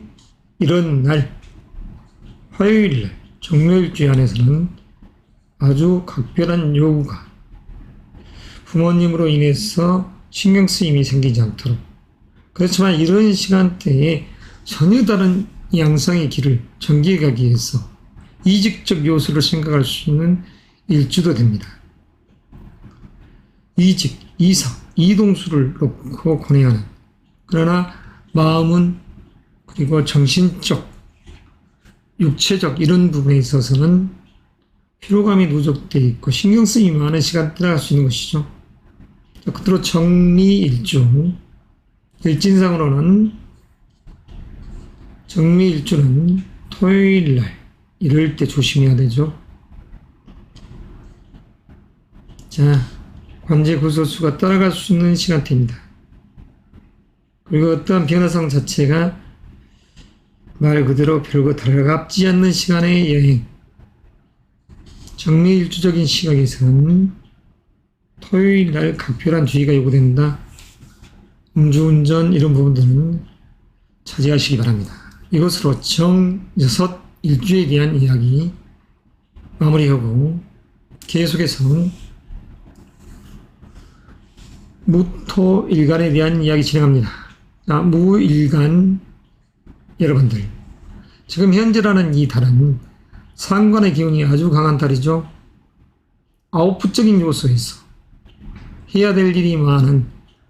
이런 날, 화요일날, 정묘일주 안에서는 아주 각별한 요구가 부모님으로 인해서 신경쓰임이 생기지 않도록, 그렇지만 이런 시간대에 전혀 다른 양상의 길을 전개하기 위해서 이직적 요소를 생각할 수 있는 일주도 됩니다. 이직, 이사, 이동수를 놓고 권해하는, 그러나 마음은 그리고 정신적, 육체적 이런 부분에 있어서는 피로감이 누적되어 있고 신경쓰임이 많은 시간대라 할 수 있는 것이죠. 끝으로 정미일주, 일진상으로는 정미일주는 토요일날 이럴 때 조심해야 되죠. 자, 관제 구설수가 따라갈 수 있는 시간대입니다. 그리고 어떠한 변화성 자체가 말 그대로 별거 달갑지 않는 시간의 여행, 정미일주적인 시각에서는 토요일날 각별한 주의가 요구된다. 음주운전 이런 부분들은 자제하시기 바랍니다. 이것으로 정6 일주에 대한 이야기 마무리하고 계속해서 무토일간에 대한 이야기 진행합니다. 자, 무일간 여러분들, 지금 현재라는 이 달은 상관의 기운이 아주 강한 달이죠. 아웃풋적인 요소에서 해야 될 일이 많은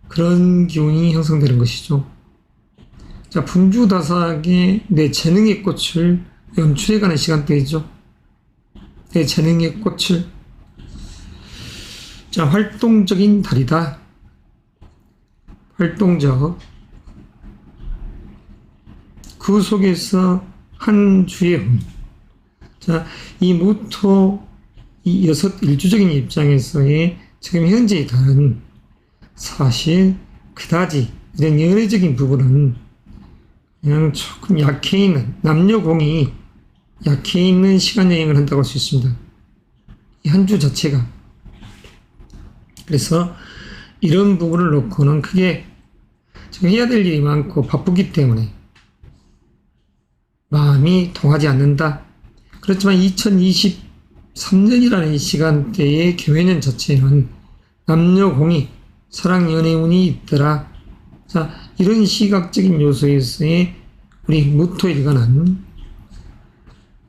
그런 기운이 형성되는 것이죠. 자, 분주다사하게 내 재능의 꽃을 연출해가는 시간대이죠. 내 재능의 꽃을. 자, 활동적인 달이다. 활동적. 그 속에서 한 주의 운. 자, 이 무토, 이 6 일주적인 입장에서의 지금 현재의 달은 사실 그다지 이런 연애적인 부분은 그냥 조금 약해 있는, 남녀공이 약해 있는 시간 여행을 한다고 할 수 있습니다. 이 한 주 자체가. 그래서 이런 부분을 놓고는 크게 지금 해야 될 일이 많고 바쁘기 때문에 마음이 통하지 않는다. 그렇지만 2023년이라는 이 시간대의 교회년 자체는 남녀공이 사랑 연애운이 있더라. 자, 이런 시각적인 요소에서의 우리 무토일간은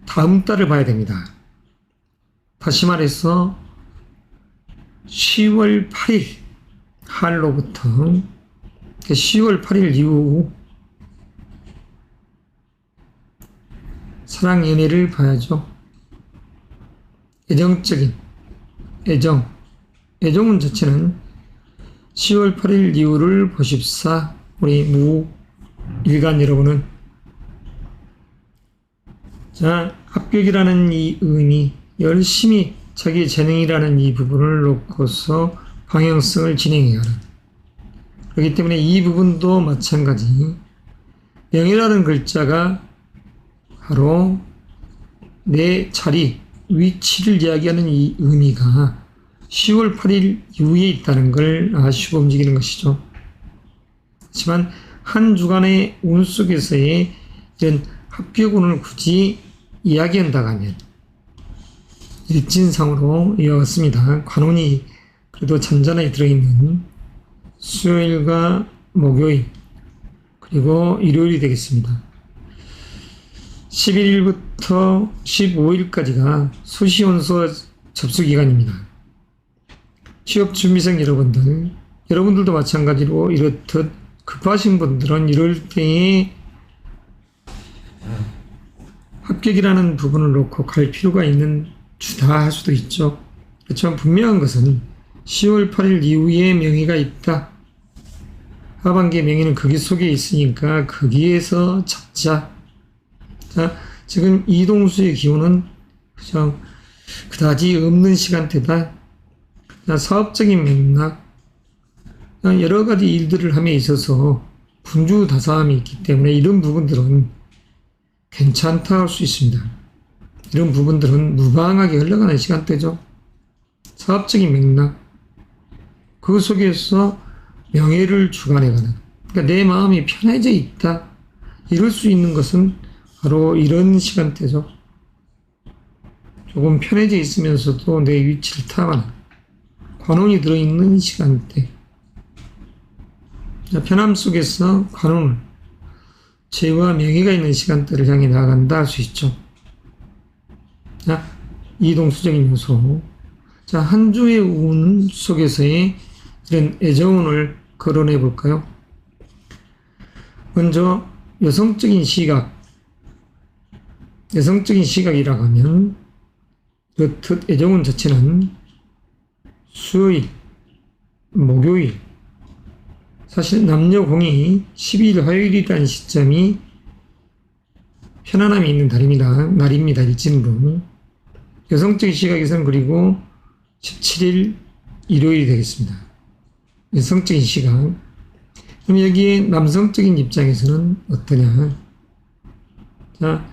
다음 달을 봐야 됩니다. 다시 말해서 10월 8일 할로부터 10월 8일 이후 사랑 연애를 봐야죠. 애정적인 애정운 자체는 10월 8일 이후를 보십사. 우리 무일간 여러분은, 자, 합격이라는 이 의미, 열심히 자기 재능이라는 이 부분을 놓고서 방향성을 진행해야 하는, 그렇기 때문에 이 부분도 마찬가지. 명이라는 글자가 바로 내 자리, 위치를 이야기하는 이 의미가 10월 8일 이후에 있다는 걸 아시고 움직이는 것이죠. 하지만 한 주간의 운 속에서의 이런 합격운을 굳이 이야기한다고 하면 일진상으로 이어갔습니다. 관운이 그래도 잔잔하게 들어있는 수요일과 목요일 그리고 일요일이 되겠습니다. 11일부터 15일까지가 수시원서 접수기간입니다. 취업준비생 여러분들도 마찬가지로 이렇듯 급하신 분들은 이럴 때에 합격이라는 부분을 놓고 갈 필요가 있는 주다 할 수도 있죠. 그렇지만 분명한 것은 10월 8일 이후에 명의가 있다. 하반기의 명의는 거기 속에 있으니까 거기에서 잡자. 자, 지금 이동수의 기운은 그냥 그다지 없는 시간대다. 자, 사업적인 맥락, 여러 가지 일들을 함에 있어서 분주다사함이 있기 때문에 이런 부분들은 괜찮다 할 수 있습니다. 이런 부분들은 무방하게 흘러가는 시간대죠. 사업적인 맥락, 그 속에서 명예를 주관해가는 그러니까 내 마음이 편해져 있다. 이럴 수 있는 것은 바로 이런 시간대죠. 조금 편해져 있으면서도 내 위치를 탐하는 관운이 들어있는 시간대. 편함 속에서 관운을 재와 명예가 있는 시간대를 향해 나아간다 할 수 있죠. 자, 이동수적인 요소. 자, 한 주의 운 속에서의 이런 애정운을 거론해 볼까요? 먼저 여성적인 시각. 여성적인 시각이라고 하면 그렇듯 애정운 자체는 수요일, 목요일, 사실 남녀공이 12일 화요일이라는 시점이 편안함이 있는 날입니다. 일진으로. 여성적인 시각에서는 그리고 17일 일요일이 되겠습니다. 여성적인 시각. 그럼 여기에 남성적인 입장에서는 어떠냐? 자,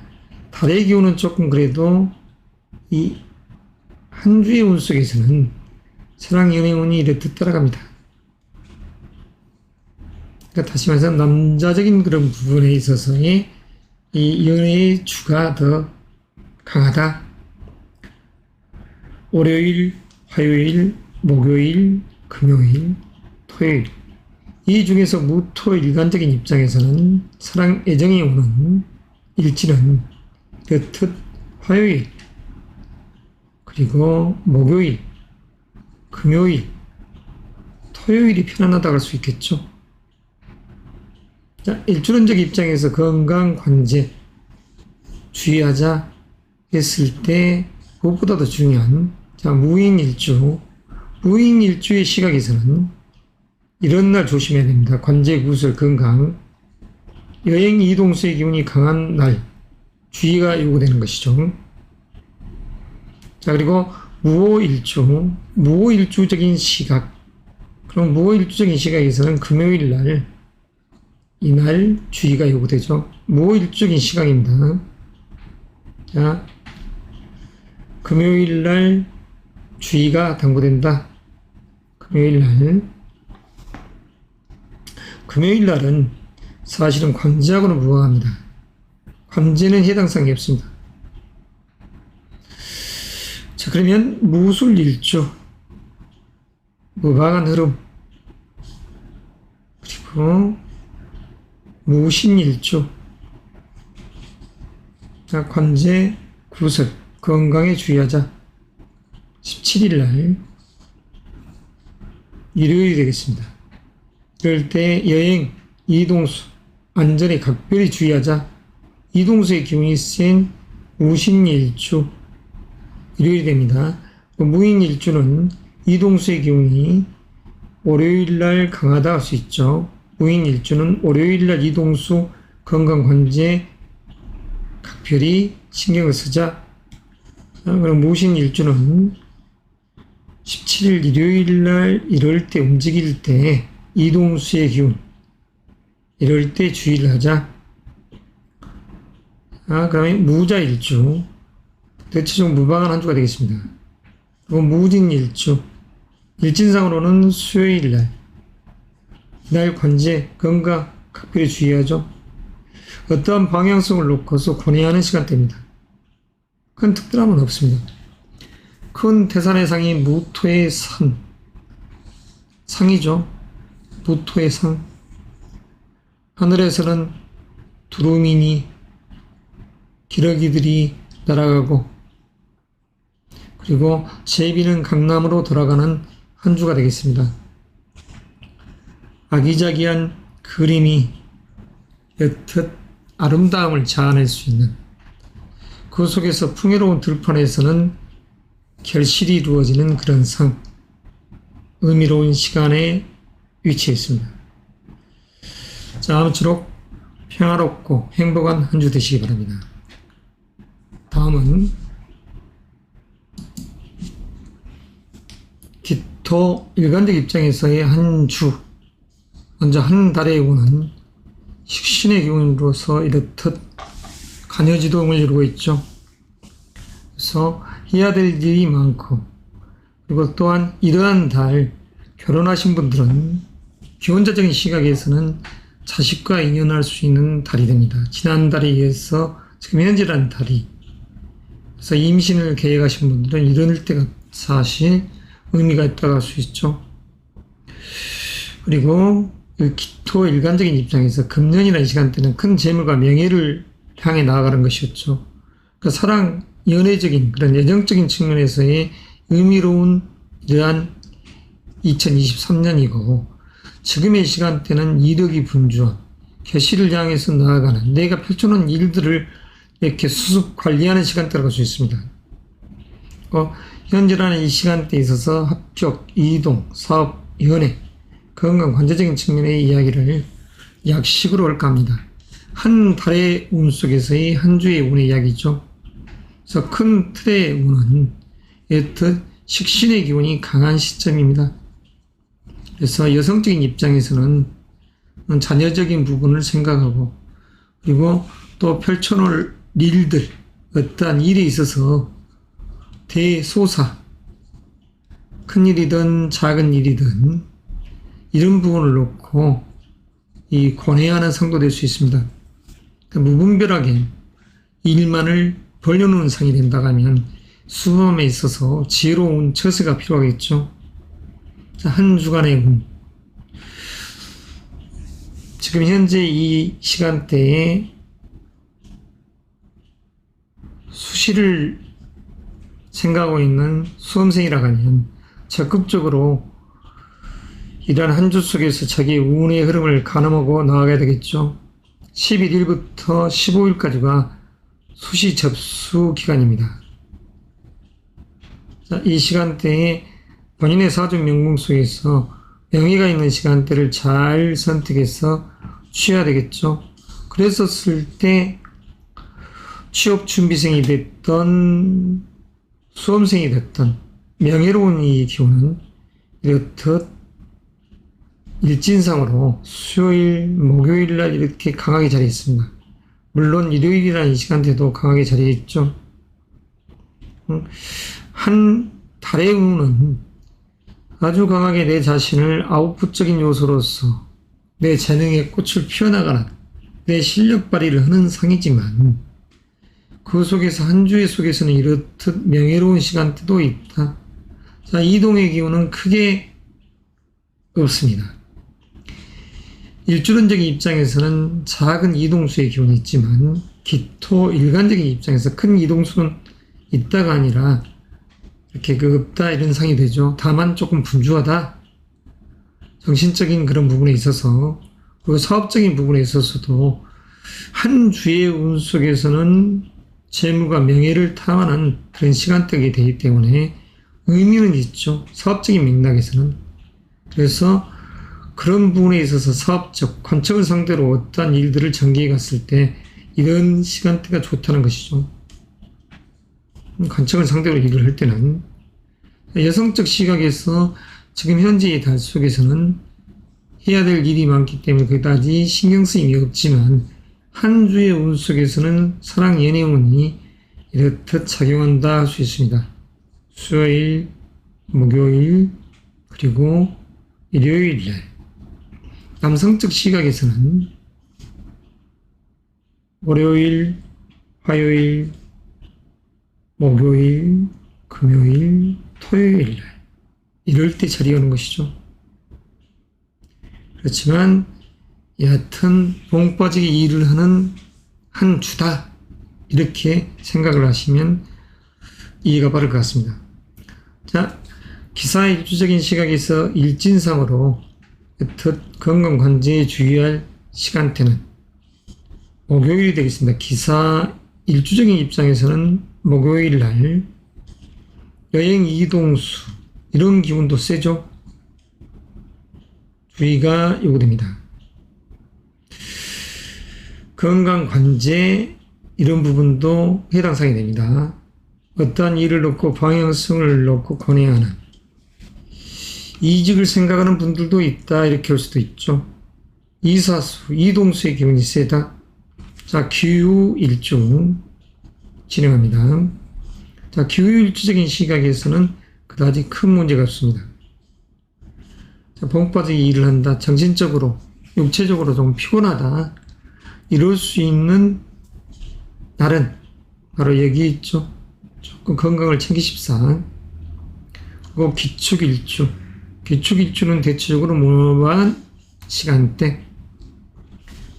달의 기운은 조금 그래도 이 한 주의 운 속에서는 사랑 연애 운이 이렇듯 따라갑니다. 그러니까 다시 말해서 남자적인 그런 부분에 있어서의 이 연애의 주가 더 강하다. 월요일, 화요일, 목요일, 금요일, 토요일. 이 중에서 무토 일간적인 입장에서는 사랑 애정이 오는 일지는 그렇듯 화요일, 그리고 목요일, 금요일, 토요일이 편안하다고 할 수 있겠죠. 자, 일주론적 입장에서 건강, 관제, 주의하자 했을 때 무엇보다 더 중요한 자, 무인일주. 무인일주의 시각에서는 이런 날 조심해야 됩니다. 관제, 구설, 건강, 여행, 이동수의 기운이 강한 날 주의가 요구되는 것이죠. 자, 그리고 무오일주, 무오일주적인 시각. 그럼 무오일주적인 시각에서는 금요일 날, 이날 주의가 요구되죠. 무오일주적인 시각입니다. 자, 금요일 날 주의가 당부된다. 금요일 날. 금요일 날은 사실은 관제하고는 무관합니다. 관제는 해당사항이 없습니다. 자, 그러면 무술일주, 무방한 흐름, 그리고 무신일주. 자, 관제, 구설, 건강에 주의하자. 17일 날 일요일이 되겠습니다. 이럴 때 여행, 이동수, 안전에 각별히 주의하자. 이동수의 기운이 센 무신일주 일요일이 됩니다. 무인일주는 이동수의 기운이 월요일날 강하다 할 수 있죠. 무인일주는 월요일날 이동수 건강관제 각별히 신경을 쓰자. 그럼 무신일주는 17일 일요일날 이럴 때 움직일 때 이동수의 기운 이럴 때 주의를 하자. 그다음에 무자일주. 대체적으로 무방한 한 주가 되겠습니다. 그리고 무진일주. 일진상으로는 수요일날. 이날 관제, 건강 각별히 주의하죠. 어떠한 방향성을 놓고서 고뇌하는 시간대입니다. 큰 특별함은 없습니다. 큰 태산의 상이 무토의 산. 상이죠. 무토의 상. 하늘에서는 두루미니, 기러기들이 날아가고 그리고 제비는 강남으로 돌아가는 한 주가 되겠습니다. 아기자기한 그림이 옅옅 아름다움을 자아낼 수 있는 그 속에서 풍요로운 들판에서는 결실이 이루어지는 그런 상, 의미로운 시간에 위치해 있습니다. 자, 아무쪼록 평화롭고 행복한 한 주 되시기 바랍니다. 다음은 기토 일간적 입장에서의 한 주, 먼저 한 달의 운은 식신의 기운으로서 이렇듯 간여지동을 이루고 있죠. 그래서 해야 될 일이 많고 그리고 또한 이러한 달 결혼하신 분들은 기혼자적인 시각에서는 자식과 인연할 수 있는 달이 됩니다. 지난달에 이어서 지금 현재라는 달이. 그래서 임신을 계획하신 분들은 이럴 때가 사실 의미가 있다고 할 수 있죠. 그리고 기토 일관적인 입장에서 금년이라는 시간대는 큰 재물과 명예를 향해 나아가는 것이었죠. 그 사랑, 연애적인 그런 예정적인 측면에서의 의미로운 이러한 2023년이고 지금의 시간대는 이력이 분주한 개시를 향해서 나아가는 내가 펼쳐놓은 일들을 이렇게 수습 관리하는 시간대라고 할 수 있습니다. 현재라는 이 시간대에 있어서 합격, 이동, 사업, 연애, 건강, 관계적인 측면의 이야기를 약식으로 할까 합니다. 한 달의 운 속에서의 한 주의 운의 이야기죠. 그래서 큰 틀의 운은 여튼 식신의 기운이 강한 시점입니다. 그래서 여성적인 입장에서는 자녀적인 부분을 생각하고 그리고 또 펼쳐놓을 일들, 어떠한 일에 있어서 대소사, 큰 일이든 작은 일이든 이런 부분을 놓고 이 권해하는 상도 될 수 있습니다. 그러니까 무분별하게 일만을 벌려놓은 상이 된다고 하면 수험에 있어서 지혜로운 처세가 필요하겠죠. 한 주간의 운. 지금 현재 이 시간대에 수시를 생각하고 있는 수험생이라고 하면 적극적으로 이러한 한 주 속에서 자기의 운의 흐름을 가늠하고 나아가야 되겠죠. 11일부터 15일까지가 수시 접수 기간입니다. 자, 이 시간대에 본인의 사주 명궁 속에서 명의가 있는 시간대를 잘 선택해서 취해야 되겠죠. 그랬었을 때 취업 준비생이 됐던 수험생이 됐던 명예로운 이 기운은 이렇듯 일진상으로 수요일, 목요일 날 이렇게 강하게 자리해 있습니다. 물론 일요일이라는 이 시간대도 강하게 자리해 있죠. 한 달의 운은 아주 강하게 내 자신을 아웃풋적인 요소로서 내 재능의 꽃을 피워나가는 내 실력 발휘를 하는 상이지만 그 속에서 한 주의 속에서는 이렇듯 명예로운 시간대도 있다. 자, 이동의 기운은 크게 없습니다. 일주론적인 입장에서는 작은 이동수의 기운이 있지만 기토 일관적인 입장에서 큰 이동수는 있다가 아니라 이렇게 없다 이런 상이 되죠. 다만 조금 분주하다. 정신적인 그런 부분에 있어서 그리고 사업적인 부분에 있어서도 한 주의 운 속에서는 재물과 명예를 탐하는 그런 시간대가 되기 때문에 의미는 있죠. 사업적인 맥락에서는. 그래서 그런 부분에 있어서 사업적, 관청을 상대로 어떠한 일들을 전개해 갔을 때 이런 시간대가 좋다는 것이죠. 관청을 상대로 일을 할 때는 여성적 시각에서 지금 현재의 달 속에서는 해야 될 일이 많기 때문에 그다지 신경 쓰임이 없지만 한 주의 운 속에서는 사랑 연애 운이 이렇듯 작용한다 할 수 있습니다. 수요일, 목요일, 그리고 일요일 날. 남성적 시각에서는 월요일, 화요일, 목요일, 금요일, 토요일 날. 이럴 때 자리하는 것이죠. 그렇지만 여하튼 봉 빠지게 일을 하는 한 주다. 이렇게 생각을 하시면 이해가 바를 것 같습니다. 자, 기사일주적인 시각에서 일진상으로 여튼 건강관제에 주의할 시간대는 목요일이 되겠습니다. 기사일주적인 입장에서는 목요일 날 여행 이동수 이런 기운도 세죠. 주의가 요구됩니다. 건강관제 이런 부분도 해당 사항이 됩니다. 어떠한 일을 놓고 방향성을 놓고 권해하는 이직을 생각하는 분들도 있다 이렇게 할 수도 있죠. 이사수, 이동수의 기운이 세다. 자, 기후일주 진행합니다. 자, 기후일주적인 시각에서는 그다지 큰 문제가 없습니다. 자, 봉 빠지게 일을 한다. 정신적으로 육체적으로 좀 피곤하다 이럴 수 있는 날은 바로 여기 있죠. 조금 건강을 챙기십사. 그리고 기축일주. 기축일주는 대체적으로 무한한 시간대,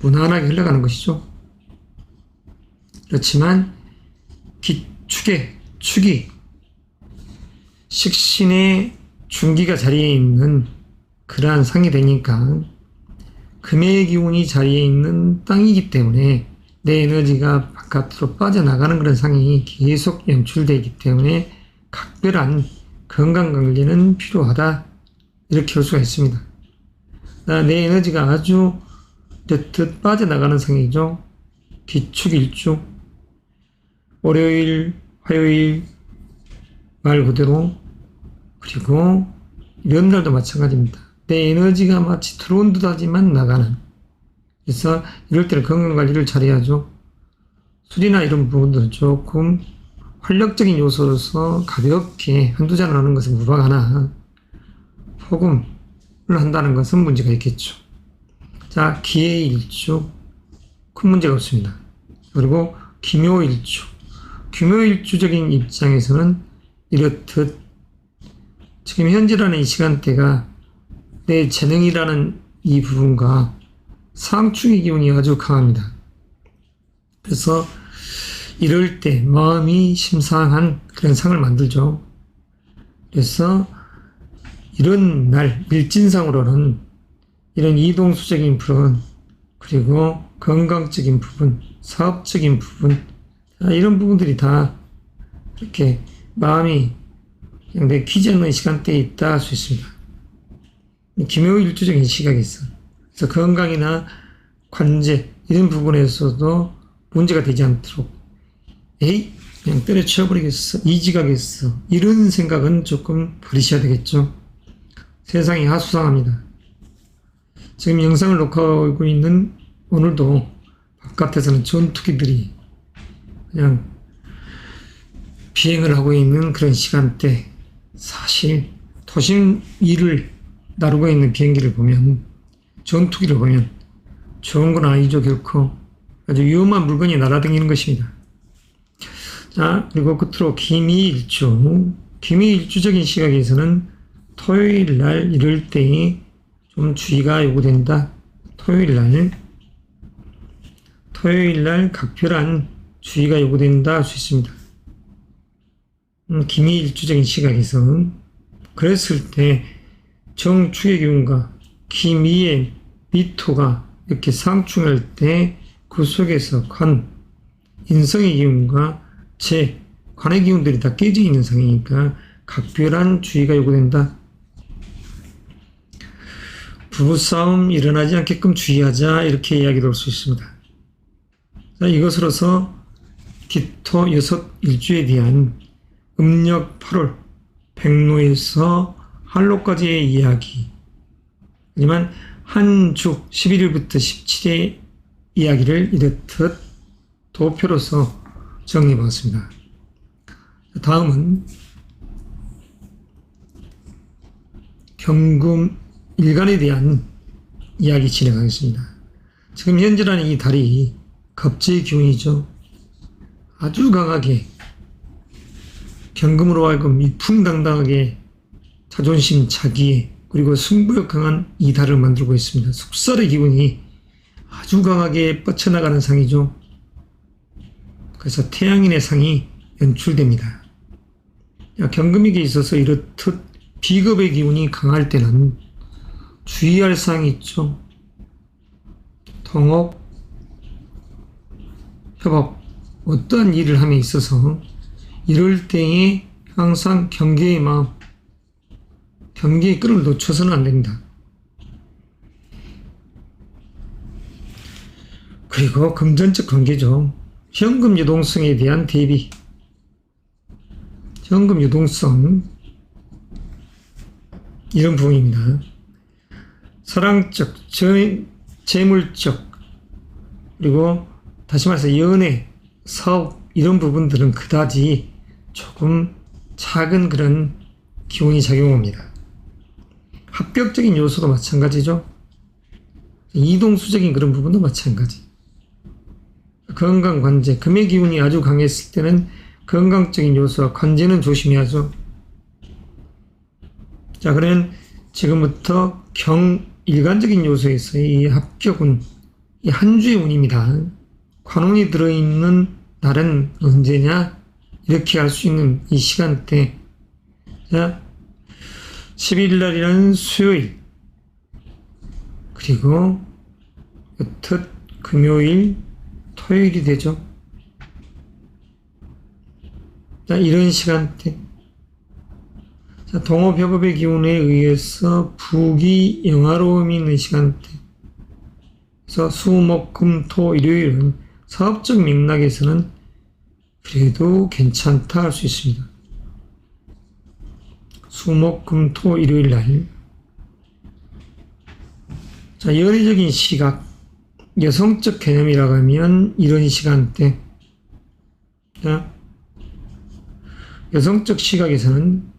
무난하게 흘러가는 것이죠. 그렇지만 기축의 축이 식신의 중기가 자리에 있는 그러한 상이 되니까 금의 기운이 자리에 있는 땅이기 때문에 내 에너지가 바깥으로 빠져나가는 그런 상이 계속 연출되기 때문에 각별한 건강관리는 필요하다 이렇게 볼 수가 있습니다. 내 에너지가 아주 듯 빠져나가는 상이죠. 기축일주 월요일, 화요일 말 그대로 그리고 이런 날도 마찬가지입니다. 내 에너지가 마치 들어온 듯 하지만 나가는. 그래서 이럴 때는 건강관리를 잘해야죠. 술이나 이런 부분들은 조금 활력적인 요소로서 가볍게 한두 잔을 하는 것은 무방하나 폭음을 한다는 것은 문제가 있겠죠. 자, 기해일주 큰 문제가 없습니다. 그리고 기묘일주. 기묘일주적인 입장에서는 이렇듯 지금 현재라는 이 시간대가 내 재능이라는 이 부분과 상충의 기운이 아주 강합니다. 그래서 이럴 때 마음이 심상한 그런 상을 만들죠. 그래서 이런 날 일진상으로는 이런 이동수적인 부분 그리고 건강적인 부분, 사업적인 부분 이런 부분들이 다 이렇게 마음이 그냥 내키지 않는 시간대에 있다 할 수 있습니다. 기묘일주적인 시각이 있어. 그래서 건강이나 관제 이런 부분에서도 문제가 되지 않도록 에이 그냥 때려치워버리겠어 이지가겠어 이런 생각은 조금 버리셔야 되겠죠. 세상이 하수상합니다. 지금 영상을 녹화하고 있는 오늘도 바깥에서는 전투기들이 그냥 비행을 하고 있는 그런 시간대. 사실 도심 위를 나르고 있는 비행기를 보면 전투기를 보면 좋은 건 아니죠. 결코 아주 위험한 물건이 날아다니는 것입니다. 자, 그리고 끝으로 기미일주. 기미일주적인 시각에서는 토요일 날 이럴 때에 좀 주의가 요구된다. 토요일 날 각별한 주의가 요구된다 할 수 있습니다. 기미일주적인 시각에서 그랬을 때 정축의 기운과 기미의 미토가 이렇게 상충할 때 그 속에서 인성의 기운과 관의 기운들이 다 깨져 있는 상이니까 각별한 주의가 요구된다. 부부싸움 일어나지 않게끔 주의하자 이렇게 이야기도 할 수 있습니다. 자, 이것으로서 기토 6일주에 대한 음력 8월 백로에서 한로까지의 이야기 하지만 한 주 11일부터 17일의 이야기를 이렇듯 도표로서 정리해봤습니다. 다음은 경금 일간에 대한 이야기 진행하겠습니다. 지금 현재라는 이 달이 겁재의 기운이죠. 아주 강하게 경금으로 하여금 위풍당당하게 자존심, 자기애 그리고 승부욕 강한 이 달을 만들고 있습니다. 속살의 기운이 아주 강하게 뻗쳐나가는 상이죠. 그래서 태양인의 상이 연출됩니다. 경금에게 있어서 이렇듯 비겁의 기운이 강할 때는 주의할 사항이 있죠. 동업, 협업, 어떠한 일을 함에 있어서 이럴 때에 항상 경계의 마음, 경계의 끈을 놓쳐서는 안 됩니다. 그리고 금전적 관계죠. 현금 유동성에 대한 대비. 현금 유동성 이런 부분입니다. 사랑적, 재물적 그리고 다시 말해서 연애, 사업 이런 부분들은 그다지 조금 작은 그런 기운이 작용합니다. 합격적인 요소도 마찬가지죠. 이동수적인 그런 부분도 마찬가지. 건강 관제, 금의 기운이 아주 강했을 때는 건강적인 요소와 관제는 조심해야죠. 자, 그러면 지금부터 일간적인 요소에서의 이 합격운, 이 한 주의 운입니다. 관운이 들어있는 날은 언제냐? 이렇게 알 수 있는 이 시간대. 자, 10일 날이라는 수요일, 그리고 여튼 금요일, 토요일이 되죠. 자, 이런 시간대. 자, 동업협업의 기운에 의해서 북이 영화로움이 있는 시간대. 그래서 수, 목, 금, 토, 일요일은 사업적 맥락에서는 그래도 괜찮다 할 수 있습니다. 수, 목, 금, 토, 일요일 날. 자, 연애적인 시각, 여성적 개념이라고 하면 이런 시간대. 자, 여성적 시각에서는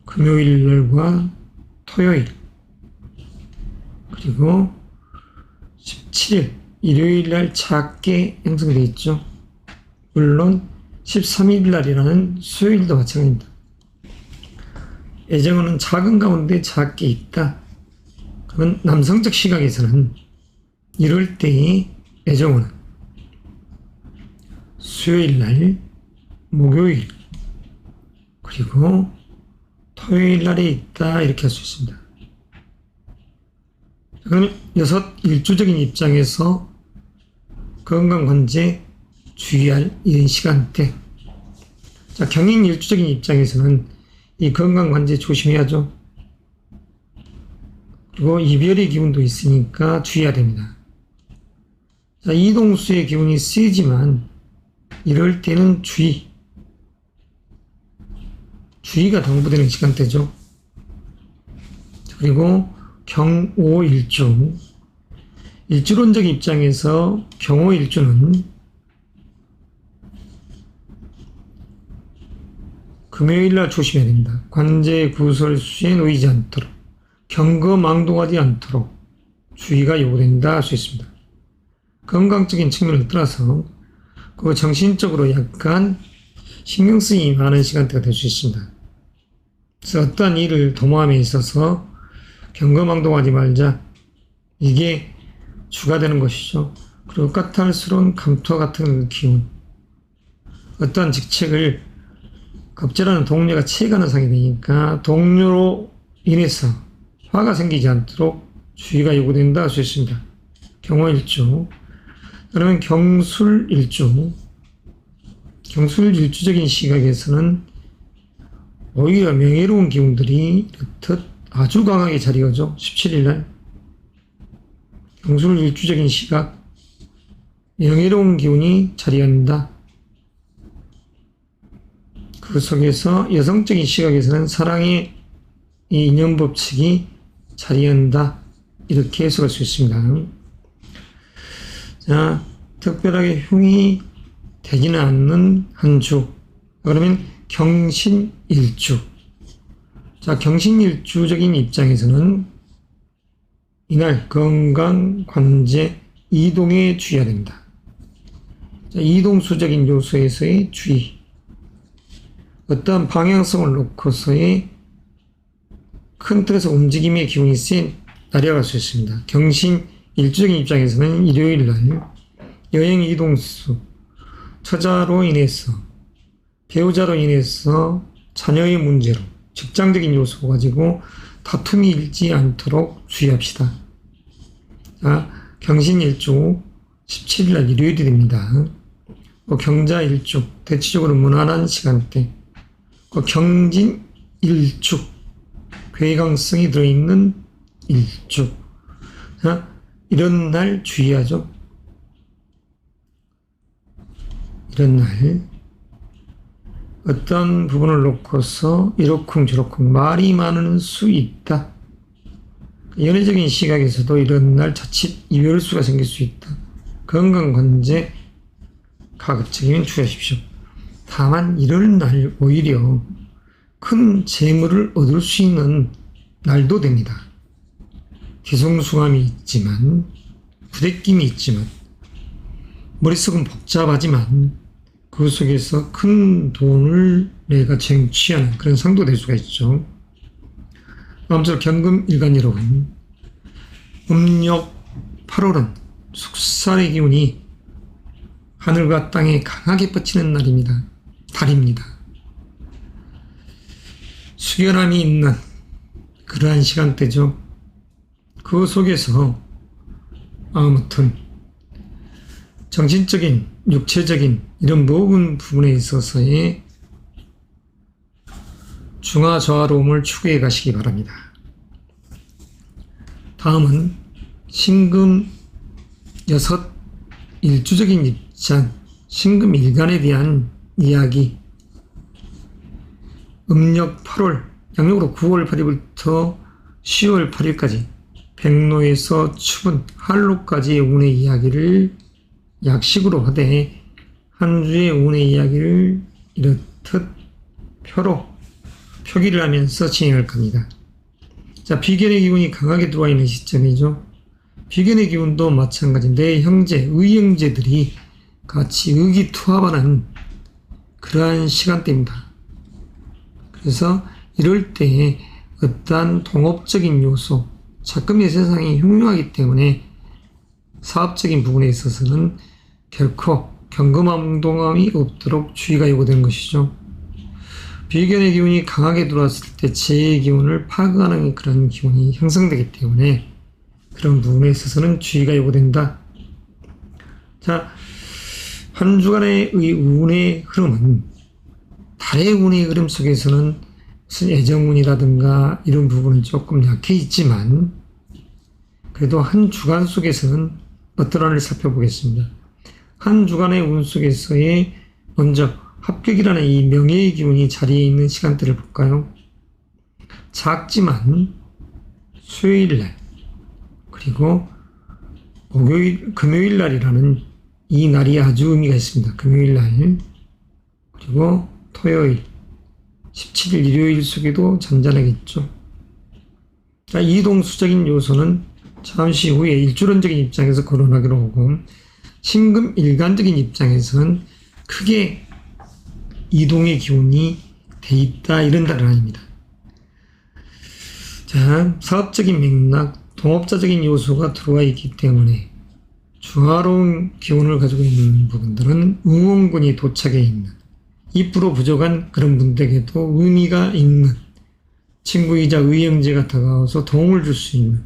금요일 날과 토요일, 그리고 17일, 일요일 날 작게 형성되어 있죠. 물론 13일 날이라는 수요일도 마찬가지입니다. 애정은 작은 가운데 작게 있다. 그러면 남성적 시각에서는 이럴 때의 애정은 수요일 날, 목요일, 그리고 토요일 날에 있다. 이렇게 할 수 있습니다. 그러면 일주적인 입장에서 건강관제 주의할 이런 시간대. 자, 경인 일주적인 입장에서는 이 건강관제 조심해야죠. 그리고 이별의 기운도 있으니까 주의해야 됩니다. 자, 이동수의 기운이 세지만 이럴 때는 주의가 당부되는 시간대죠. 그리고 경오일주, 일주론적 입장에서 경오일주는 금요일날 조심해야 됩니다. 관제, 구설수에 놓이지 않도록, 경거망동하지 않도록 주의가 요구된다 할 수 있습니다. 건강적인 측면을 떠나서 그 정신적으로 약간 신경 쓰임이 많은 시간대가 될 수 있습니다. 그래서 어떠한 일을 도모함에 있어서 경거망동하지 말자. 이게 주가 되는 것이죠. 그리고 까탈스러운 감투와 같은 기운. 어떠한 직책을 겁제라는 동료가 취해가는 상이 되니까 동료로 인해서 화가 생기지 않도록 주의가 요구된다 할 수 있습니다. 경호일주. 그러면 경술일주. 경술일주적인 시각에서는 오히려 명예로운 기운들이 이렇듯 아주 강하게 자리하죠. 17일날. 경술일주적인 시각, 명예로운 기운이 자리한다. 그 속에서 여성적인 시각에서는 사랑의 이 인연법칙이 자리한다. 이렇게 해석할 수 있습니다. 자, 특별하게 흉이 되지는 않는 한 주. 그러면 경신일주. 자, 경신일주적인 입장에서는 이날 건강, 관제, 이동에 주의해야 됩니다. 자, 이동수적인 요소에서의 주의. 어떠한 방향성을 놓고서의 큰 틀에서 움직임의 기운이 센 날이라고 할 수 있습니다. 경신 일주적인 입장에서는 일요일 날 여행 이동수, 처자로 인해서, 배우자로 인해서 자녀의 문제로 직장적인 요소 가지고 다툼이 일지 않도록 주의합시다. 자, 경신일주 17일날 일요일이 됩니다. 경자일주, 대체적으로 무난한 시간대. 경진일주, 괴강성이 들어있는 일주. 자, 이런 날 주의하죠. 이런 날 어떤 부분을 놓고서 이러쿵저러쿵 말이 많을 수 있다. 연애적인 시각에서도 이런 날 자칫 이별수가 생길 수 있다. 건강관제 가급적이면 주의하십시오. 다만 이럴 날 오히려 큰 재물을 얻을 수 있는 날도 됩니다. 뒤숭숭함이 있지만, 부대낌이 있지만, 머릿속은 복잡하지만 그 속에서 큰 돈을 내가 쟁취하는 그런 상도 될 수가 있죠. 아무쪼록 경금일간 여러분, 음력 8월은 숙살의 기운이 하늘과 땅에 강하게 뻗치는 날입니다. 달입니다. 숙연함이 있는 그러한 시간대죠. 그 속에서 아무튼 정신적인, 육체적인 이런 모든 부분에 있어서의 중화저하로움을 추구해 가시기 바랍니다. 다음은 신금 6 일주적인 입장, 신금 일간에 대한 이야기. 음력 8월, 양력으로 9월 8일부터 10월 8일까지 백로에서 추분, 한로까지의 운의 이야기를 약식으로 하되 한 주의 운의 이야기를 이렇듯 표기를 하면서 진행할 겁니다. 자, 비견의 기운이 강하게 들어와 있는 시점이죠. 비견의 기운도 마찬가지인데 형제, 의형제들이 같이 의기투합하는 그러한 시간대입니다. 그래서 이럴 때 어떠한 동업적인 요소, 작금의 세상이 흉흉하기 때문에 사업적인 부분에 있어서는 결코 경금함동함이 없도록 주의가 요구되는 것이죠. 비견의 기운이 강하게 들어왔을 때 재의 기운을 파괴하는 그런 기운이 형성되기 때문에 그런 부분에 있어서는 주의가 요구된다. 자, 한 주간의 운의 흐름은 달의 운의 흐름 속에서는 무슨 애정운이라든가 이런 부분은 조금 약해 있지만 그래도 한 주간 속에서는 어떠한을 살펴보겠습니다. 한 주간의 운 속에서의 먼저 합격이라는 이 명예의 기운이 자리에 있는 시간대를 볼까요? 작지만 수요일날 그리고 금요일날이라는 이 날이 아주 의미가 있습니다. 금요일날 그리고 토요일 17일 일요일 속에도 잔잔하겠죠. 자, 이동수적인 요소는 잠시 후에 일주론적인 입장에서 거론하기로 하고 신금 일간적인 입장에서는 크게 이동의 기운이 돼 있다 이런 달은 아닙니다. 자, 사업적인 맥락, 동업자적인 요소가 들어와 있기 때문에 중화로운 기운을 가지고 있는 부분들은 응원군이 도착해 있는 입으로 부족한 그런 분들에게도 의미가 있는 친구이자 의형제가 다가와서 도움을 줄 수 있는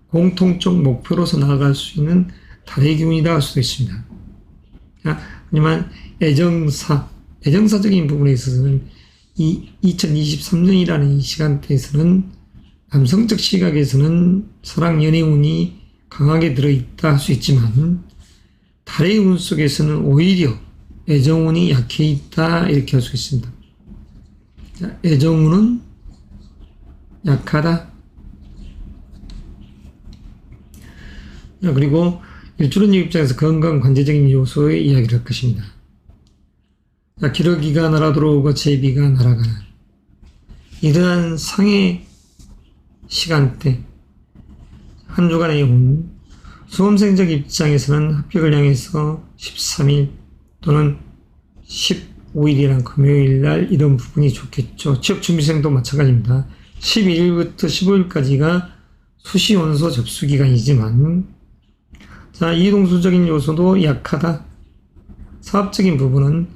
공통적 목표로서 나아갈 수 있는 달의 기운이다 할 수도 있습니다. 하지만 애정사적인 부분에 있어서는 이 2023년이라는 이 시간대에서는 남성적 시각에서는 사랑 연애운이 강하게 들어있다 할 수 있지만 달의 운 속에서는 오히려 애정운이 약해 있다 이렇게 할 수 있습니다. 자, 애정운은 약하다. 자, 그리고 일주론적 입장에서 건강 관제적인 요소의 이야기를 할 것입니다. 자, 기러기가 날아 들어오고 제비가 날아가는 이러한 상의 시간대 한 주간의 운 수험생적 입장에서는 합격을 향해서 13일 또는 15일이란 금요일날 이런 부분이 좋겠죠. 취업준비생도 마찬가지입니다. 12일부터 15일까지가 수시원서 접수 기간이지만 자, 이동수적인 요소도 약하다. 사업적인 부분은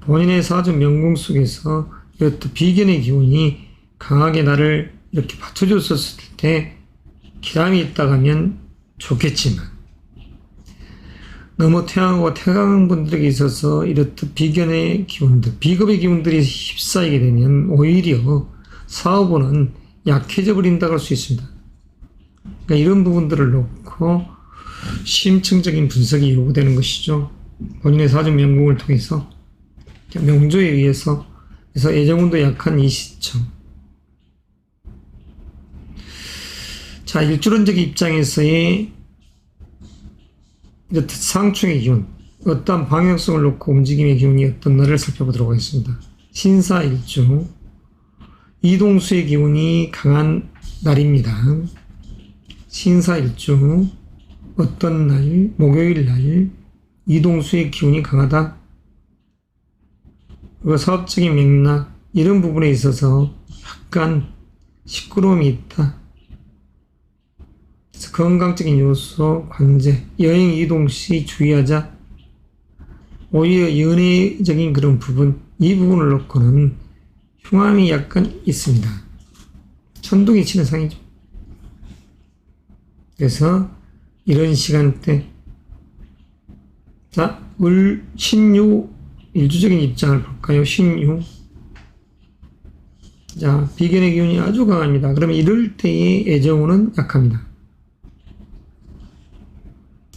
본인의 사주 명궁 속에서 이렇듯 비견의 기운이 강하게 나를 이렇게 받쳐줬었을 때 기람이 있다고 하면 좋겠지만 너무 태양하고 태강 분들에게 있어서 이렇듯 비견의 기운들, 비겁의 기운들이 휩싸이게 되면 오히려 사업은 약해져 버린다고 할 수 있습니다. 그러니까 이런 부분들을 놓고 심층적인 분석이 요구되는 것이죠. 본인의 사주 명궁을 통해서 명조에 의해서 그래서 애정운도 약한 이 시점. 자, 일주론적 입장에서의 이렇듯 상충의 기운, 어떠한 방향성을 놓고 움직임의 기운이 어떤 날을 살펴보도록 하겠습니다. 신사일주, 이동수의 기운이 강한 날입니다. 신사일주, 어떤 날, 목요일 날, 이동수의 기운이 강하다. 그리고 사업적인 맥락, 이런 부분에 있어서 약간 시끄러움이 있다. 그래서 건강적인 요소, 관제, 여행 이동 시 주의하자. 오히려 연애적인 그런 부분, 이 부분을 놓고는 흉함이 약간 있습니다. 천둥이 치는 상이죠. 그래서 이런 시간대, 자, 신유 일주적인 입장을 볼까요? 신유. 자, 비견의 기운이 아주 강합니다. 그러면 이럴 때의 애정운은 약합니다.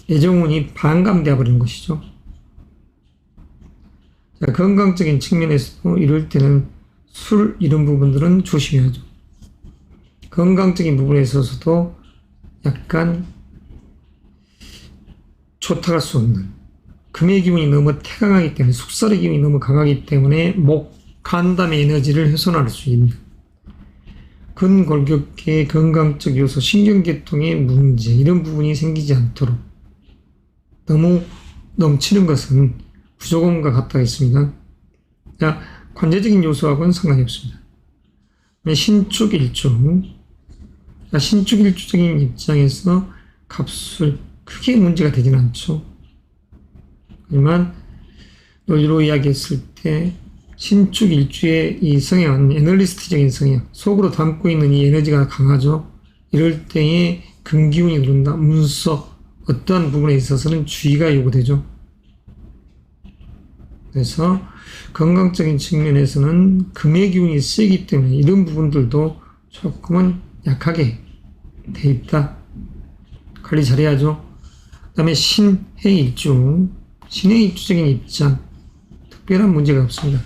애정운이 반감되어 버리는 것이죠. 자, 건강적인 측면에서도 이럴 때는 술 이런 부분들은 조심해야죠. 건강적인 부분에 있어서도 약간 쫓아갈 수 없는 금의 기운이 너무 태강하기 때문에 숙살의 기운이 너무 강하기 때문에 목, 간담의 에너지를 훼손할 수 있는 근골격계의 건강적 요소, 신경계통의 문제 이런 부분이 생기지 않도록 너무 넘치는 것은 부조금과 같다고 했습니다. 자, 관제적인 요소하고는 상관이 없습니다. 신축일주, 자, 신축일주적인 입장에서 갑술 크게 문제가 되지는 않죠. 하지만 논리로 이야기했을 때 신축일주의 이 성향은 애널리스트적인 성향, 속으로 담고 있는 이 에너지가 강하죠. 이럴 때에 금기운이 누른다, 문서, 어떠한 부분에 있어서는 주의가 요구되죠. 그래서 건강적인 측면에서는 금의 기운이 세기 때문에 이런 부분들도 조금은 약하게 돼 있다. 관리 잘해야죠. 그 다음에 신해일주, 신해일주적인 입장, 특별한 문제가 없습니다.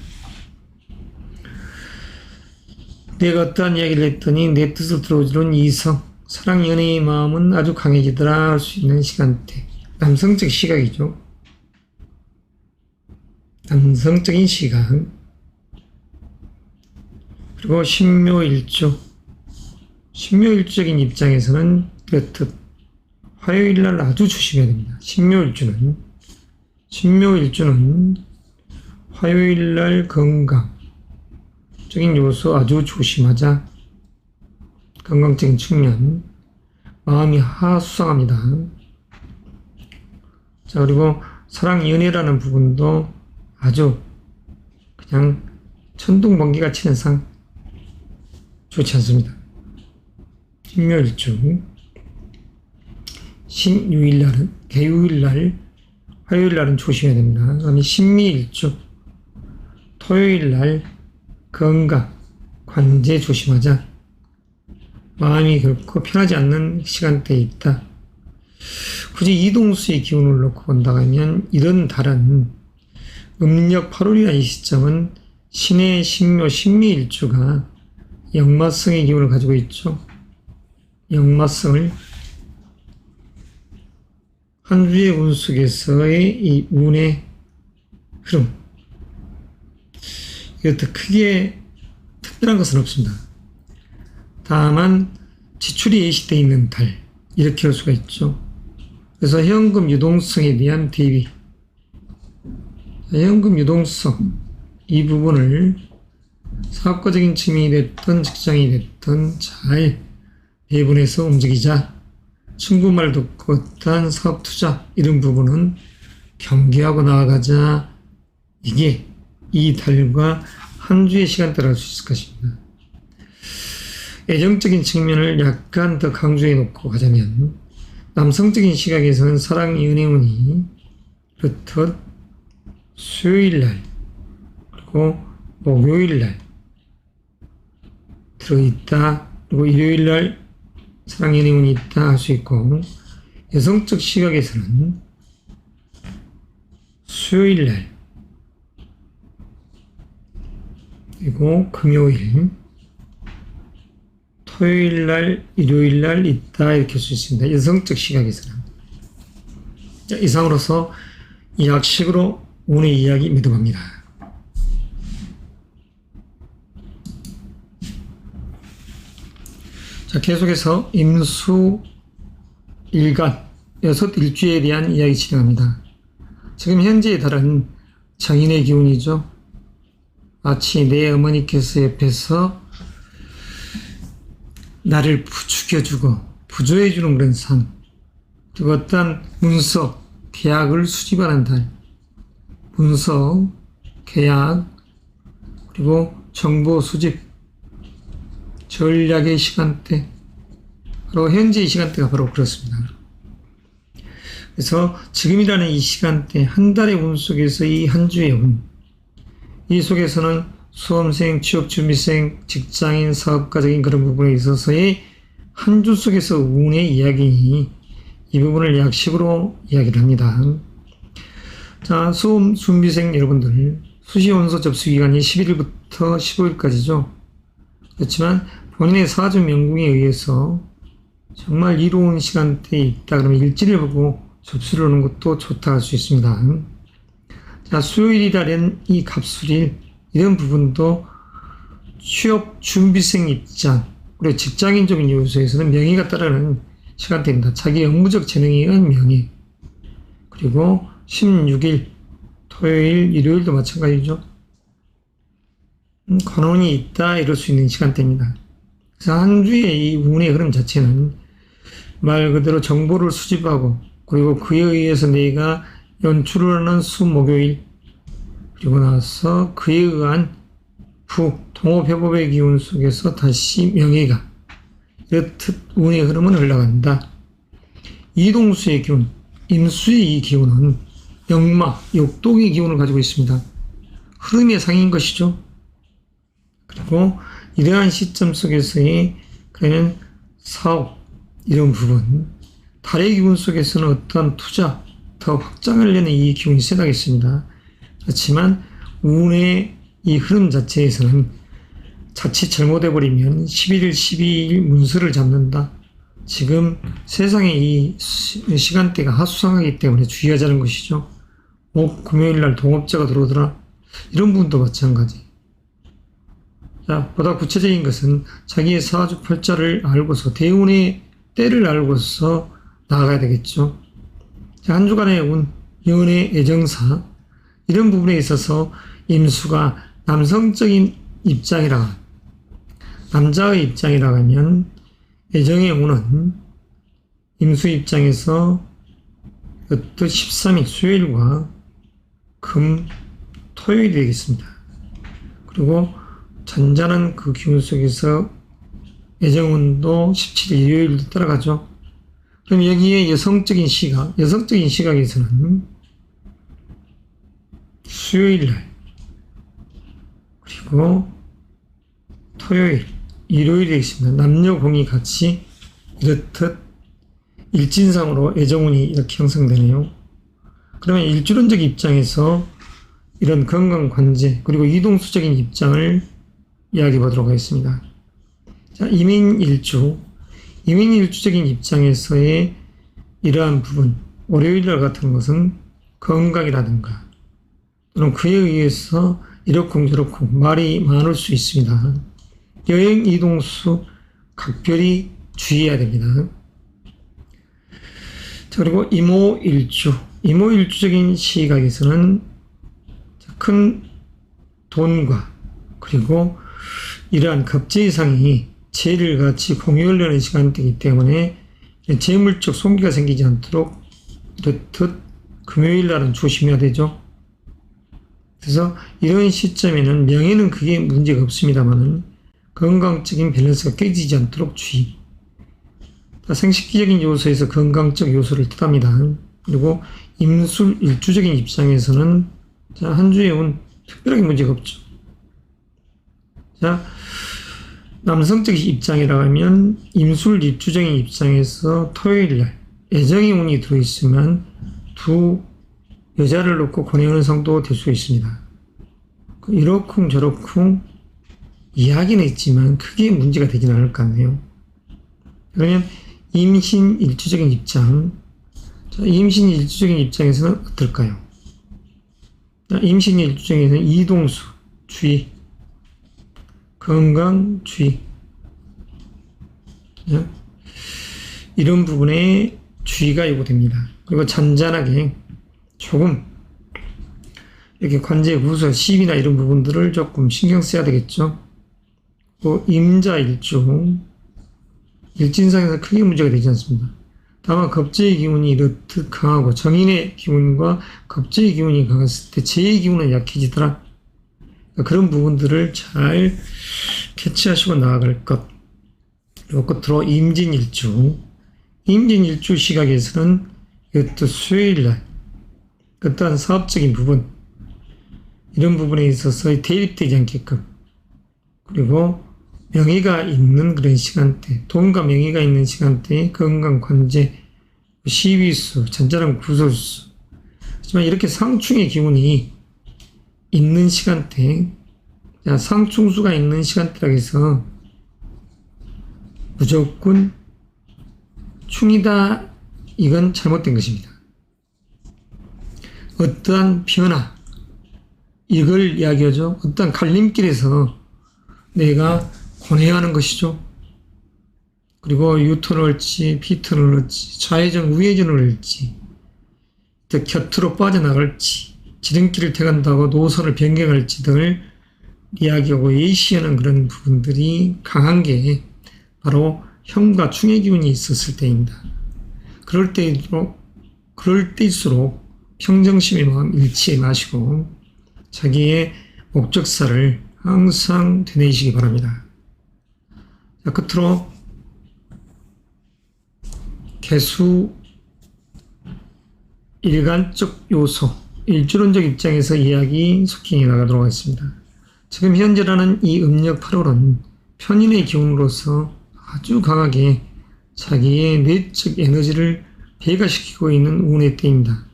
내가 어떠한 이야기를 했더니 내 뜻을 들어주는 이성, 사랑 연애의 마음은 아주 강해지더라 할 수 있는 시간대. 남성적 시각이죠. 남성적인 시각. 그리고 신묘일주. 신묘일주적인 입장에서는 그렇듯 화요일날 아주 조심해야 됩니다. 신묘일주는 화요일날 건강적인 요소 아주 조심하자. 건강적인 측면, 마음이 하수상합니다. 자, 그리고 사랑 연애라는 부분도 아주 그냥 천둥번개가 치는 상, 좋지 않습니다. 신묘일주, 신유일날은, 개유일날, 화요일날은 조심해야 됩니다. 그 다음에 신미일주, 토요일날 건강, 관제 조심하자. 마음이 결코 편하지 않는 시간대에 있다. 굳이 이동수의 기운을 놓고 본다고 하면 이런 달은 음력 8월이라는 이 시점은 신의 신묘 신미일주가 역마성의 기운을 가지고 있죠. 역마성을 한 주의 운 속에서의 이 운의 흐름, 이것도 크게 특별한 것은 없습니다. 다만 지출이 예시되어 있는 달, 이렇게 할 수가 있죠. 그래서 현금 유동성에 대한 대비, 현금 유동성, 이 부분을 사업가적인 측면이 됐든 직장이 됐든 잘 배분해서 움직이자. 친구 말 듣고 어떠한 사업 투자 이런 부분은 경계하고 나아가자. 이게 이 달과 한 주의 시간대를 할 수 있을 것입니다. 애정적인 측면을 약간 더 강조해 놓고 가자면 남성적인 시각에서는 사랑 연애운이 그렇듯 수요일날 그리고 목요일날 들어있다. 그리고 일요일날 사랑 연애운이 있다 할 수 있고, 여성적 시각에서는 수요일날 그리고 금요일, 토요일날, 일요일날 있다 이렇게 할 수 있습니다. 여성적 시각에서는. 자, 이상으로서 약식으로 운의 이야기 매듭합니다. 자, 계속해서 임수 일간, 6일주에 대한 이야기 진행합니다. 지금 현재에 달한 정인의 기운이죠. 마치 내 어머니께서 옆에서 나를 부추겨주고 부조해주는 그런 상, 그리고 어떤 문서, 계약을 수집하는 달, 문서, 계약, 그리고 정보 수집, 전략의 시간대, 바로 현재의 시간대가 바로 그렇습니다. 그래서 지금이라는 이 시간대, 한 달의 운 속에서 이 한 주의 운, 이 속에서는 수험생, 취업준비생, 직장인, 사업가적인 그런 부분에 있어서의 한 주 속에서 운의 이야기, 이 부분을 약 10으로 이야기를 합니다. 자, 수험 준비생 여러분들, 수시원서 접수 기간이 11일부터 15일까지죠. 그렇지만 본인의 사주 명궁에 의해서 정말 이로운 시간대에 있다 그러면 일지를 보고 접수를 하는 것도 좋다 할 수 있습니다. 자, 수요일이라는 이 갑술일, 이런 부분도 취업 준비생 입장, 그리고 직장인적인 요소에서는 명예가 따르는 시간대입니다. 자기 업무적 재능에 의한 명예. 그리고 16일, 토요일, 일요일도 마찬가지죠. 관운이 있다, 이럴 수 있는 시간대입니다. 그래서 한 주의 이 운의 흐름 자체는 말 그대로 정보를 수집하고, 그리고 그에 의해서 내가 연출을 하는 수, 목요일, 그리고 나서 그에 의한 동업협업의 기운 속에서 다시 명예가, 이렇듯 운의 흐름은 흘러간다. 이동수의 기운, 임수의 이 기운은 역마, 역동의 기운을 가지고 있습니다. 흐름의 상인 것이죠. 그리고 이러한 시점 속에서의 그러면 사업, 이런 부분, 달의 기운 속에서는 어떤 투자, 더 확장하려는 이 기운이 세다겠습니다. 그렇지만 운의 이 흐름 자체에서는 자칫 잘못해버리면 11일, 12일 문서를 잡는다. 지금 세상의 이 시간대가 하수상하기 때문에 주의하자는 것이죠. 금요일 날 동업자가 들어오더라. 이런 부분도 마찬가지. 자, 보다 구체적인 것은 자기의 사주 팔자를 알고서 대운의 때를 알고서 나아가야 되겠죠. 자, 한 주간의 운, 연애, 애정사, 이런 부분에 있어서 임수가 남성적인 입장이라, 남자의 입장이라 하면 애정의 운은 임수 입장에서 어떤 13일 수요일과 금, 토요일이 되겠습니다. 그리고 잔잔한 그 기운 속에서 애정운도 17일 일요일도 따라가죠. 그럼 여기에 여성적인 시각에서는 수요일날, 그리고 토요일, 일요일이 되겠습니다. 남녀 공이 같이 이렇듯 일진상으로 애정운이 이렇게 형성되네요. 그러면 일주론적 입장에서 이런 건강 관제, 그리고 이동수적인 입장을 이야기해 보도록 하겠습니다. 자, 이민일주적인 입장에서의 이러한 부분, 월요일날 같은 것은 건강이라든가, 또는 그에 의해서 이렇쿵저렇쿵 말이 많을 수 있습니다. 여행, 이동수, 각별히 주의해야 됩니다. 자, 그리고 이모일주적인 시각에서는 큰 돈과 그리고 이러한 급제이상이 재를 같이 공유하려는 시간대이기 때문에 재물적 손괴가 생기지 않도록 이렇듯 금요일 날은 조심해야 되죠. 그래서 이런 시점에는 명예는 그게 문제가 없습니다만은 건강적인 밸런스가 깨지지 않도록 주의. 생식기적인 요소에서 건강적 요소를 뜻합니다. 그리고 임술 일주적인 입장에서는 한 주에 운 특별하게 문제가 없죠. 자, 남성적 입장이라 하면 임술 일주적인 입장에서 토요일날 애정의 운이 들어있으면 두 여자를 놓고 권해오는 상도 될 수 있습니다. 이러쿵 저러쿵 이야기는 있지만 크게 문제가 되지는 않을 것 같네요. 그러면 임신 일주적인 입장, 자, 임신 일주적인 입장에서는 어떨까요? 자, 임신 일주적에서는 이동수, 주의, 건강, 주의, 이런 부분에 주의가 요구됩니다. 그리고 잔잔하게 조금 이렇게 관제 구설, 시비나 이런 부분들을 조금 신경 써야 되겠죠. 또 임자일주, 일진상에서 크게 문제가 되지 않습니다. 다만 겁재의 기운이 이렇듯 강하고 정인의 기운과 겁재의 기운이 강했을 때 재의 기운은 약해지더라. 그런 부분들을 잘 캐치하시고 나아갈 것. 그리고 끝으로 임진일주 시각에서는 이것도 수요일날 어떠한 사업적인 부분, 이런 부분에 있어서 대립되지 않게끔, 그리고 명예가 있는 그런 시간대, 돈과 명예가 있는 시간대에 건강 관제, 시위수, 잔잔한 구설수. 하지만 이렇게 상충의 기운이 있는 시간대, 상충수가 있는 시간대라고 해서 무조건 충이다, 이건 잘못된 것입니다. 어떠한 변화, 이걸 이야기하죠. 어떠한 갈림길에서 내가 고뇌하는 것이죠. 그리고 유턴을 할지, 비턴을 할지, 좌회전, 우회전을 할지, 또 곁으로 빠져나갈지, 지름길을 택한다고 노선을 변경할지 등을 이야기하고 예시하는 그런 부분들이 강한 게 바로 형과 충의 기운이 있었을 때입니다. 그럴 때일수록 평정심의 마음 잃지 마시고 자기의 목적사를 항상 되뇌이시기 바랍니다. 자, 끝으로 개수 일간적 요소, 일주론적 입장에서 이야기 속행해 나가도록 하겠습니다. 지금 현재라는 이 음력 8월은 편인의 기운으로서 아주 강하게 자기의 내적 에너지를 배가시키고 있는 운의 때입니다.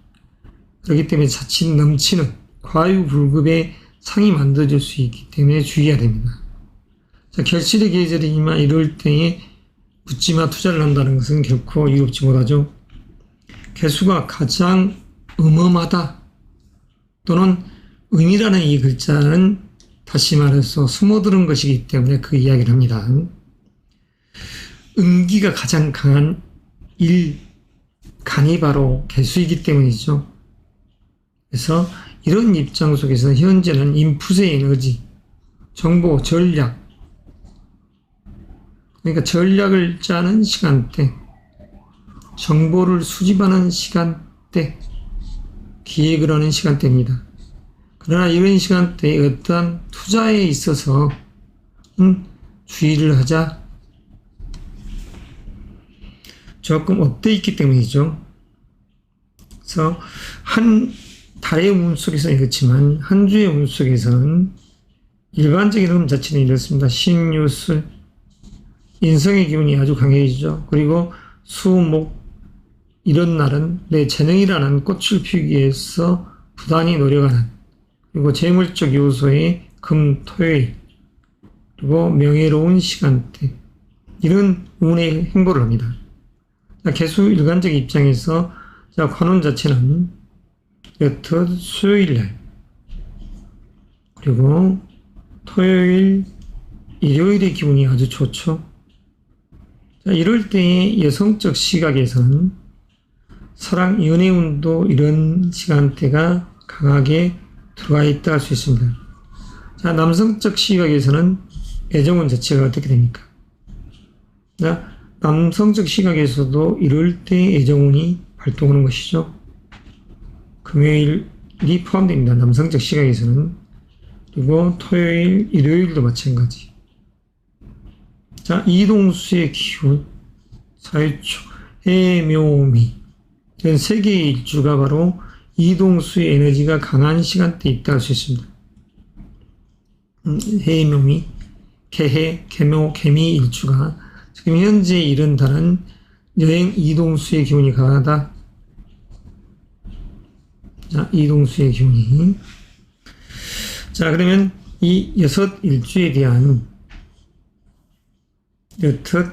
그렇기 때문에 자칫 넘치는 과유불급의 상이 만들어질 수 있기 때문에 주의해야 됩니다. 자, 결실의 계절이지만 이럴 때에 묻지마 투자를 한다는 것은 결코 이롭지 못하죠. 개수가 가장 음험하다 또는 음이라는 이 글자는 다시 말해서 숨어드는 것이기 때문에 그 이야기를 합니다. 음기가 가장 강한 간이 바로 개수이기 때문이죠. 그래서 이런 입장 속에서 현재는 인풋의 에너지, 정보, 전략, 그러니까 전략을 짜는 시간대, 정보를 수집하는 시간대, 기획을 하는 시간대입니다. 그러나 이런 시간대에 어떠한 투자에 있어서 주의를 하자, 조금 업돼 있기 때문이죠. 그래서 한 달의 운 속에서는 그렇지만 한 주의 운 속에서는 일반적인 흐름 자체는 이렇습니다. 신유술, 인성의 기운이 아주 강해지죠. 그리고 수, 목, 이런 날은 내 재능이라는 꽃을 피우기 위해서 부단히 노력하는, 그리고 재물적 요소의 금, 토요일, 그리고 명예로운 시간대, 이런 운의 행보를 합니다. 개수 일관적 입장에서 관운 자체는 여튼 수요일날, 그리고 토요일, 일요일의 기운이 아주 좋죠. 자, 이럴 때의 여성적 시각에서는 사랑, 연애운도 이런 시간대가 강하게 들어와 있다 할 수 있습니다. 자, 남성적 시각에서는 애정운 자체가 어떻게 됩니까? 자, 남성적 시각에서도 이럴 때 애정운이 발동하는 것이죠. 금요일이 포함됩니다. 남성적 시각에서는. 그리고 토요일, 일요일도 마찬가지. 자, 이동수의 기운, 사유초, 해묘미, 이런 세 개의 일주가 바로 이동수의 에너지가 강한 시간대에 있다 할 수 있습니다. 해묘미, 개해, 개묘, 개미 일주가 지금 현재 이런 달은 여행 이동수의 기운이 강하다. 자, 이동수의 기운이. 자, 그러면 이 6일주에 대한 여튼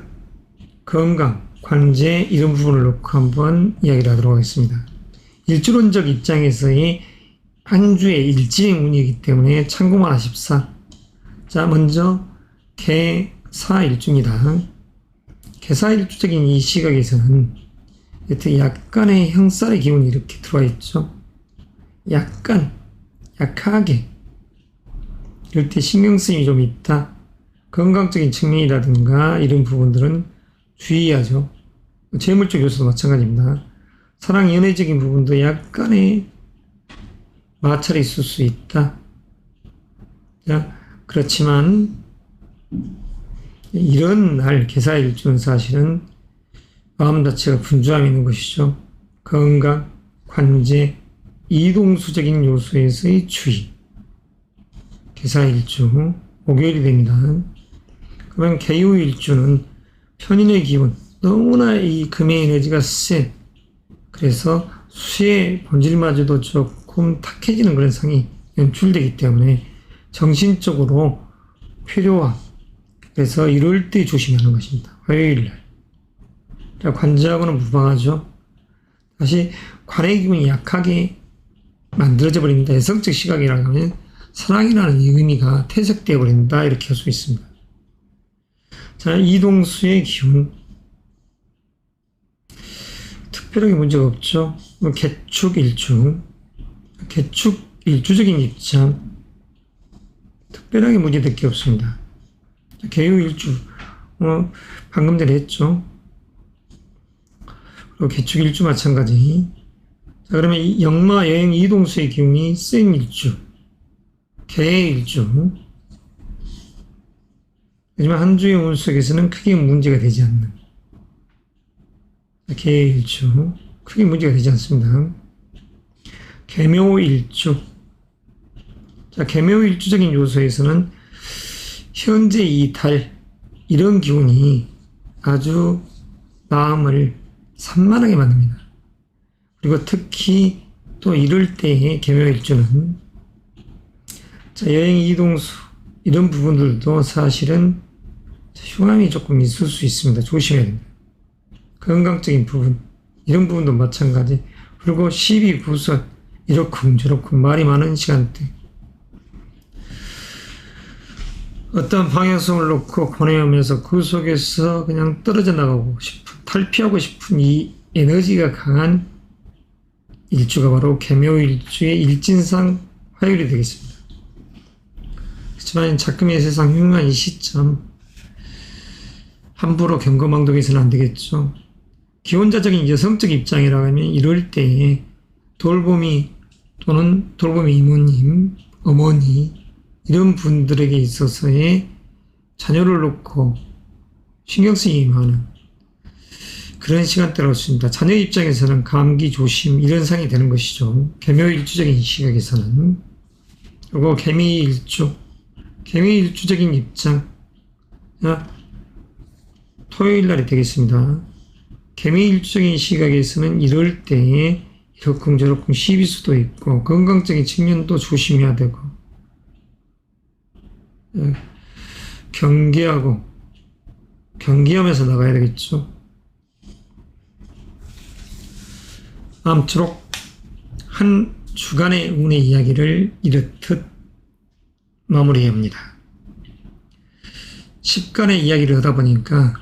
건강, 관제 이런 부분을 놓고 한번 이야기를 하도록 하겠습니다. 일주론적 입장에서의 한 주의 일지행 운이기 때문에 참고만 하십사. 자, 먼저 개사일주입니다. 개사일주적인 이 시각에서는 여튼 약간의 형살의 기운이 이렇게 들어와 있죠. 약간, 약하게. 이럴 때 신경쓰임이 좀 있다. 건강적인 측면이라든가 이런 부분들은 주의하죠. 재물적 요소도 마찬가지입니다. 사랑, 연애적인 부분도 약간의 마찰이 있을 수 있다. 자, 그렇지만 이런 날 개사일주는 사실은 마음 자체가 분주함이 있는 것이죠. 건강, 관제, 이동수적인 요소에서의 주의. 개사일주, 목요일이 됩니다. 그러면 개요일주는 편인의 기운, 너무나 이 금의 에너지가 세. 그래서 수의 본질마저도 조금 탁해지는 그런 상이 연출되기 때문에 정신적으로 필요한, 그래서 이럴 때 조심하는 것입니다. 화요일날. 관제하고는 무방하죠. 다시 관의 기운이 약하게 만들어져 버립니다. 해석적 시각이라고 하면 사랑이라는 의미가 퇴색되어 버린다, 이렇게 할 수 있습니다. 자, 이동수의 기운. 특별하게 문제가 없죠. 개축일주. 개축일주적인 입장. 특별하게 문제될 게 없습니다. 개요일주. 방금 전에 했죠. 그리고 개축일주 마찬가지. 자, 그러면 이 역마 여행 이동수의 기운이 센 일주. 개일주. 하지만 한 주의 운 속에서는 크게 문제가 되지 않는 개일주. 크게 문제가 되지 않습니다. 개묘일주. 자, 개묘일주적인 요소에서는 현재 이 달, 이런 기운이 아주 마음을 산만하게 만듭니다. 그리고 특히 또 이럴 때의 개묘일주는, 자, 여행 이동수, 이런 부분들도 사실은 흉함이 조금 있을 수 있습니다. 조심해야 됩니다. 건강적인 부분, 이런 부분도 마찬가지. 그리고 시비구설, 이렇쿵저렇쿵 말이 많은 시간대. 어떤 방향성을 놓고 보내면서 그 속에서 그냥 떨어져 나가고 싶은, 탈피하고 싶은 이 에너지가 강한 일주가 바로 개묘일주의 일진상 화요일이 되겠습니다. 그렇지만 작금의 세상 흉흉한 이 시점, 함부로 경거망동해서는 안 되겠죠. 기혼자적인 여성적 입장이라고 하면 이럴 때에 돌보미 또는 돌보미 이모님, 어머니, 이런 분들에게 있어서의 자녀를 놓고 신경 쓰임이 많은 그런 시간대라고 했습니다. 자녀 입장에서는 감기 조심, 이런 상이 되는 것이죠. 개묘일주적인 시각에서는. 그리고 개미일주, 개미일주적인 입장, 토요일 날이 되겠습니다. 개미일주적인 시각에서는 이럴 때에 이러쿵저러쿵 시비 수도 있고 건강적인 측면도 조심해야 되고, 경계하면서 나가야 되겠죠. 아무쪼록 한 주간의 운의 이야기를 이렇듯 마무리해야 합니다. 10간의 이야기를 하다 보니까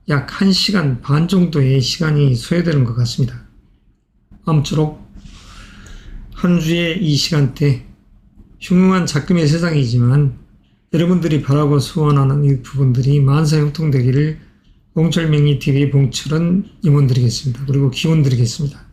약 1시간 반 정도의 시간이 소요되는 것 같습니다. 아무쪼록 한 주의 이 시간대, 흉흉한 작금의 세상이지만 여러분들이 바라고 소원하는 이 부분들이 만사형통되기를 봉철명리TV 봉철은 임원드리겠습니다. 그리고 기원드리겠습니다.